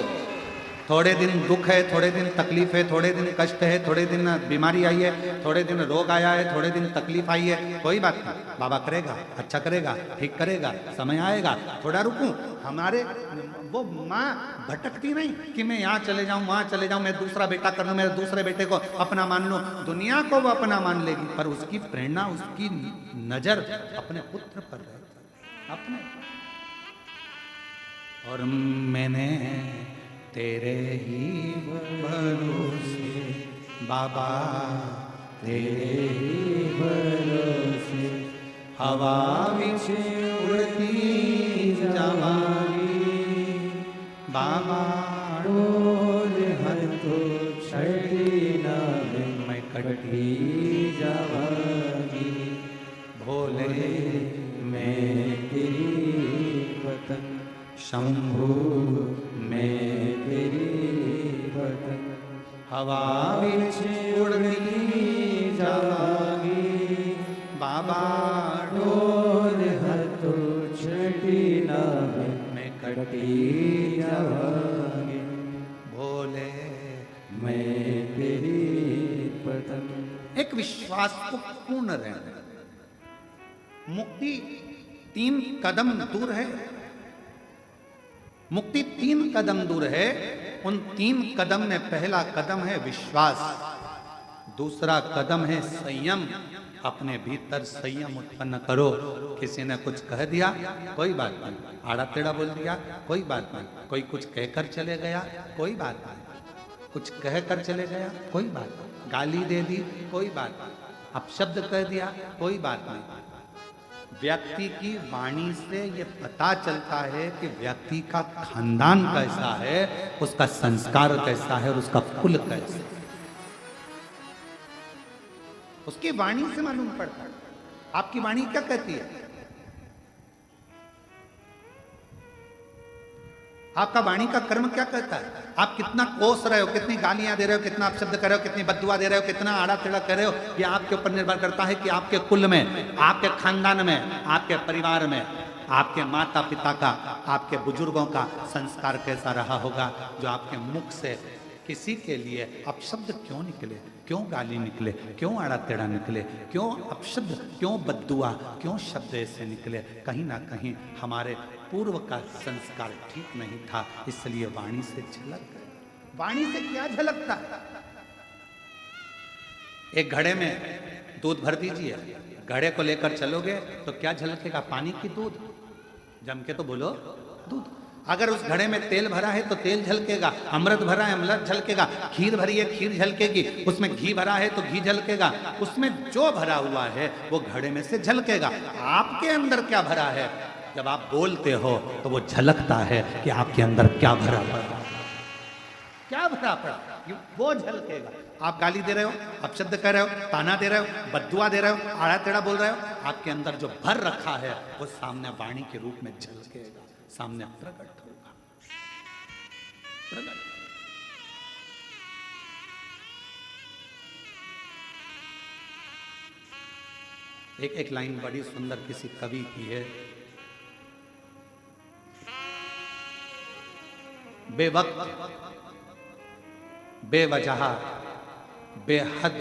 थोड़े दिन दुख है, थोड़े दिन तकलीफ है, थोड़े दिन कष्ट है, थोड़े दिन बीमारी आई है, थोड़े दिन रोग आया है, थोड़े दिन तकलीफ आई है, कोई बात नहीं, बाबा करेगा, अच्छा करेगा, ठीक करेगा, समय आएगा, थोड़ा रुकूं। हमारे वो माँ भटकती नहीं कि मैं यहाँ चले जाऊं, वहां चले जाऊं, मैं दूसरा बेटा कर लूं, मेरे दूसरे बेटे को अपना मान लूं। दुनिया को वो अपना मान लेगी पर उसकी प्रेरणा, उसकी नजर अपने पुत्र पर रहेगी, अपने। और मैंने तेरे ही भरोसे बाबा, तेरे ही भरोसे हवा विच उड़ती जावांगी बाबा, डोर हर तो छड़ी ना मैं कटी जावांगी, भोले मैं तेरी पतंग, शंभु मैं तेरी पतंग, हवा विच उड़ती जावांगी बाबा, डोर हर तो छड़ी ना मैं कटी जावांगी, भोले मैं तेरी पतंग। एक विश्वास को पूर्ण रहना। मुक्ति 3 कदम दूर है, मुक्ति 3 कदम दूर है। उन 3 कदम में पहला कदम है विश्वास, दूसरा कदम है संयम, अपने भीतर संयम उत्पन्न करो। किसी ने कुछ कह दिया कोई बात नहीं, आड़ा टेढ़ा बोल दिया कोई बात नहीं, कोई कुछ कहकर चले गया कोई बात नहीं, कुछ कहकर चले गया कोई बात नहीं, गाली दे दी कोई बात नहीं, अपशब्द कह दिया कोई बात नहीं। व्यक्ति की वाणी से ये पता चलता है कि व्यक्ति का खानदान कैसा है, उसका संस्कार कैसा है और उसका कुल कैसा है, उसकी वाणी से मालूम पड़ता है। आपकी वाणी क्या कहती है? आपका वाणी का कर्म क्या कहता है? आप कितना कोस रहे हो, कितनी गालियां दे रहे हो, कितना अपशब्द कर रहे हो, कितनी बद्दुआ दे रहे हो, कितना आड़ा टेढ़ा कर रहे हो, ये आपके ऊपर निर्भर करता है कि आपके कुल में, आपके खानदान में, आपके परिवार में, आपके माता पिता का, आपके बुजुर्गों का संस्कार कैसा रहा होगा, जो आपके मुख से किसी के लिए अपशब्द क्यों निकले, क्यों गाली निकले, क्यों आड़ा टेढ़ा निकले, क्यों अपशब्द, क्यों बद्दुआ, क्यों शब्द ऐसे निकले? कहीं ना कहीं हमारे पूर्व का संस्कार ठीक नहीं था, इसलिए वाणी से झलक गए। वाणी से क्या झलकता है? एक घड़े में दूध भर दीजिए, घड़े को लेकर चलोगे तो क्या झलकेगा? पानी की दूध, जम के तो बोलो दूध। अगर उस घड़े में तेल भरा है तो तेल झलकेगा, अमृत भरा है अमृत झलकेगा, खीर भरी है खीर झलकेगी, उसमें घी भरा है तो घी झलकेगा, उसमें जो भरा हुआ है वो घड़े में से झलकेगा। आपके अंदर क्या भरा है, जब आप बोलते हो तो वो झलकता है कि आपके अंदर क्या भरा पड़ा, क्या भरा पड़ा, वो झलकेगा। आप गाली दे रहे हो, अपशब्द कर रहे हो, ताना दे रहे हो, बद्दुआ दे रहे हो, आड़ा टेढ़ा बोल रहे हो, आपके अंदर जो भर रखा है वो सामने वाणी के रूप में झलकेगा, सामने प्रकट होगा। प्रकट। एक लाइन बड़ी सुंदर किसी कवि की है। बेवक्त बेवजह बेहद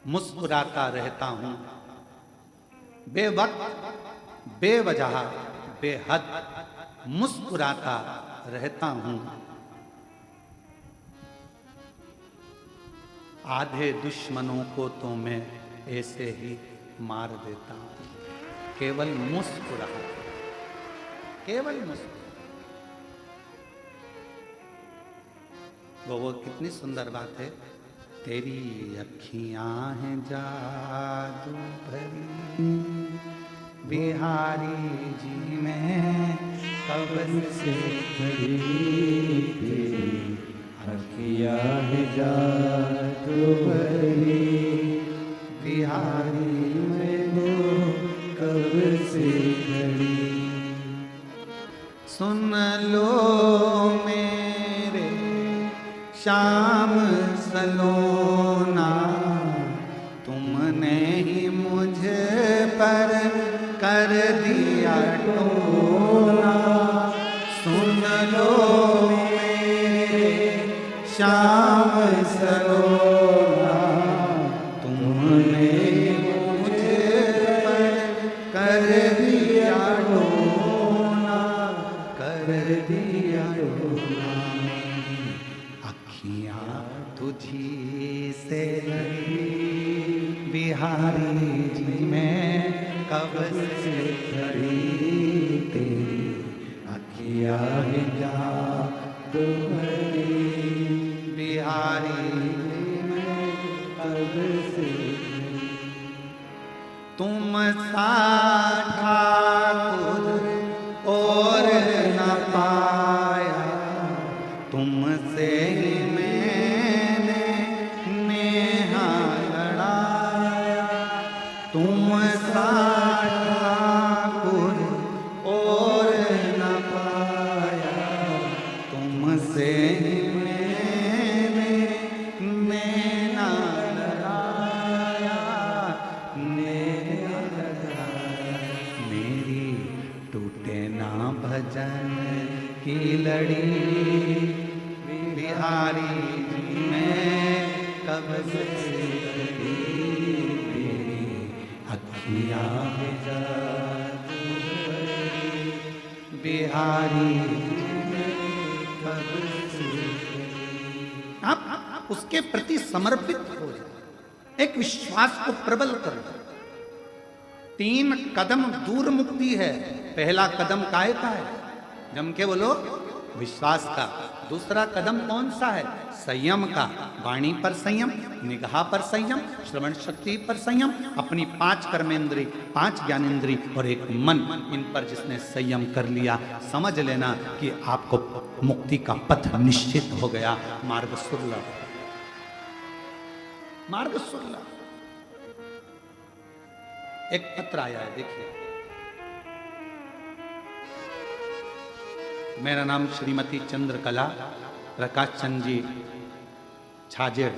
मुस्कुराता रहता हूं, बेवक्त बेवजह बेहद मुस्कुराता रहता हूं, आधे दुश्मनों को तो मैं ऐसे ही मार देता हूं, केवल मुस्कुरा, केवल मुस्कुरा। वो कितनी सुंदर बात है। तेरी अखियां हैं जादू भरी, बिहारी जी में कब से खड़ी, तेरी अखियां हैं जादू भरी, बिहारी में वो कब से खड़ी। सुन लो मेरे श्याम सलोना, तुमने ही मुझ पर कर दिया टोना। सुन लो मेरे श्याम सलोना, तुमने मुझ पर कर दिया टोना, कर दिया टोना। अखियां तुझी से लगी, बिहारी जी में कब से खड़ी, तेरी अखियां हैं जादू भरी, बिहारी जी में कब से खड़ी। तुम सा ठाकुर और न पाया, तुमसे ही मैंने नेहा लड़ाया। तुम सा ठाकुर और न पाया, तुमसे ही मैंने नेहा लड़ाया, नेहा लड़ाया। मेरी टूटे ना भजन की लड़ी, बिहारी जी में कब से खड़ी, मेरी अखियां हैं जादू भरी, बिहारी जी में कब से खड़ी। आप उसके प्रति समर्पित हो जाए, एक विश्वास को प्रबल करो। 3 कदम दूर मुक्ति है। पहला कदम काय का है, जम के बोलो, विश्वास का। दूसरा कदम कौन सा है, संयम का। वाणी पर संयम, निगाह पर संयम, श्रवण शक्ति पर संयम, अपनी 5 कर्मेंद्री, 5 ज्ञानेंद्री और एक मन, इन पर जिसने संयम कर लिया, समझ लेना कि आपको मुक्ति का पथ निश्चित हो गया। मार्ग सुलभ, मार्ग सुलभ। एक पत्र आया है, देखिए। मेरा नाम श्रीमती चंद्रकला प्रकाश चंद जी छाजेड़,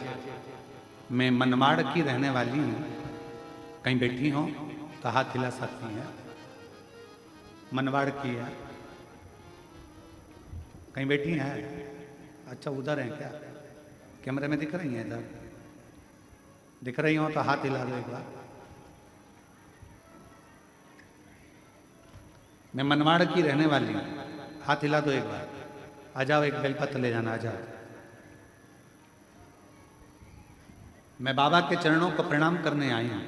मैं मनमाड़ की रहने वाली हूँ। कहीं बैठी हो तो हाथ हिला सकती हैं। मनमाड़ की है, कहीं बैठी हैं? अच्छा, उधर हैं क्या? कैमरे में दिख रही हैं? इधर दिख रही हो तो हाथ हिला दो एक बार। मैं मनमाड़ की रहने वाली हूँ, हाथ हिला दो एक बार। आ जाओ, एक बेलपत्र ले जाना, आ जाओ। मैं बाबा के चरणों को प्रणाम करने आई हूँ।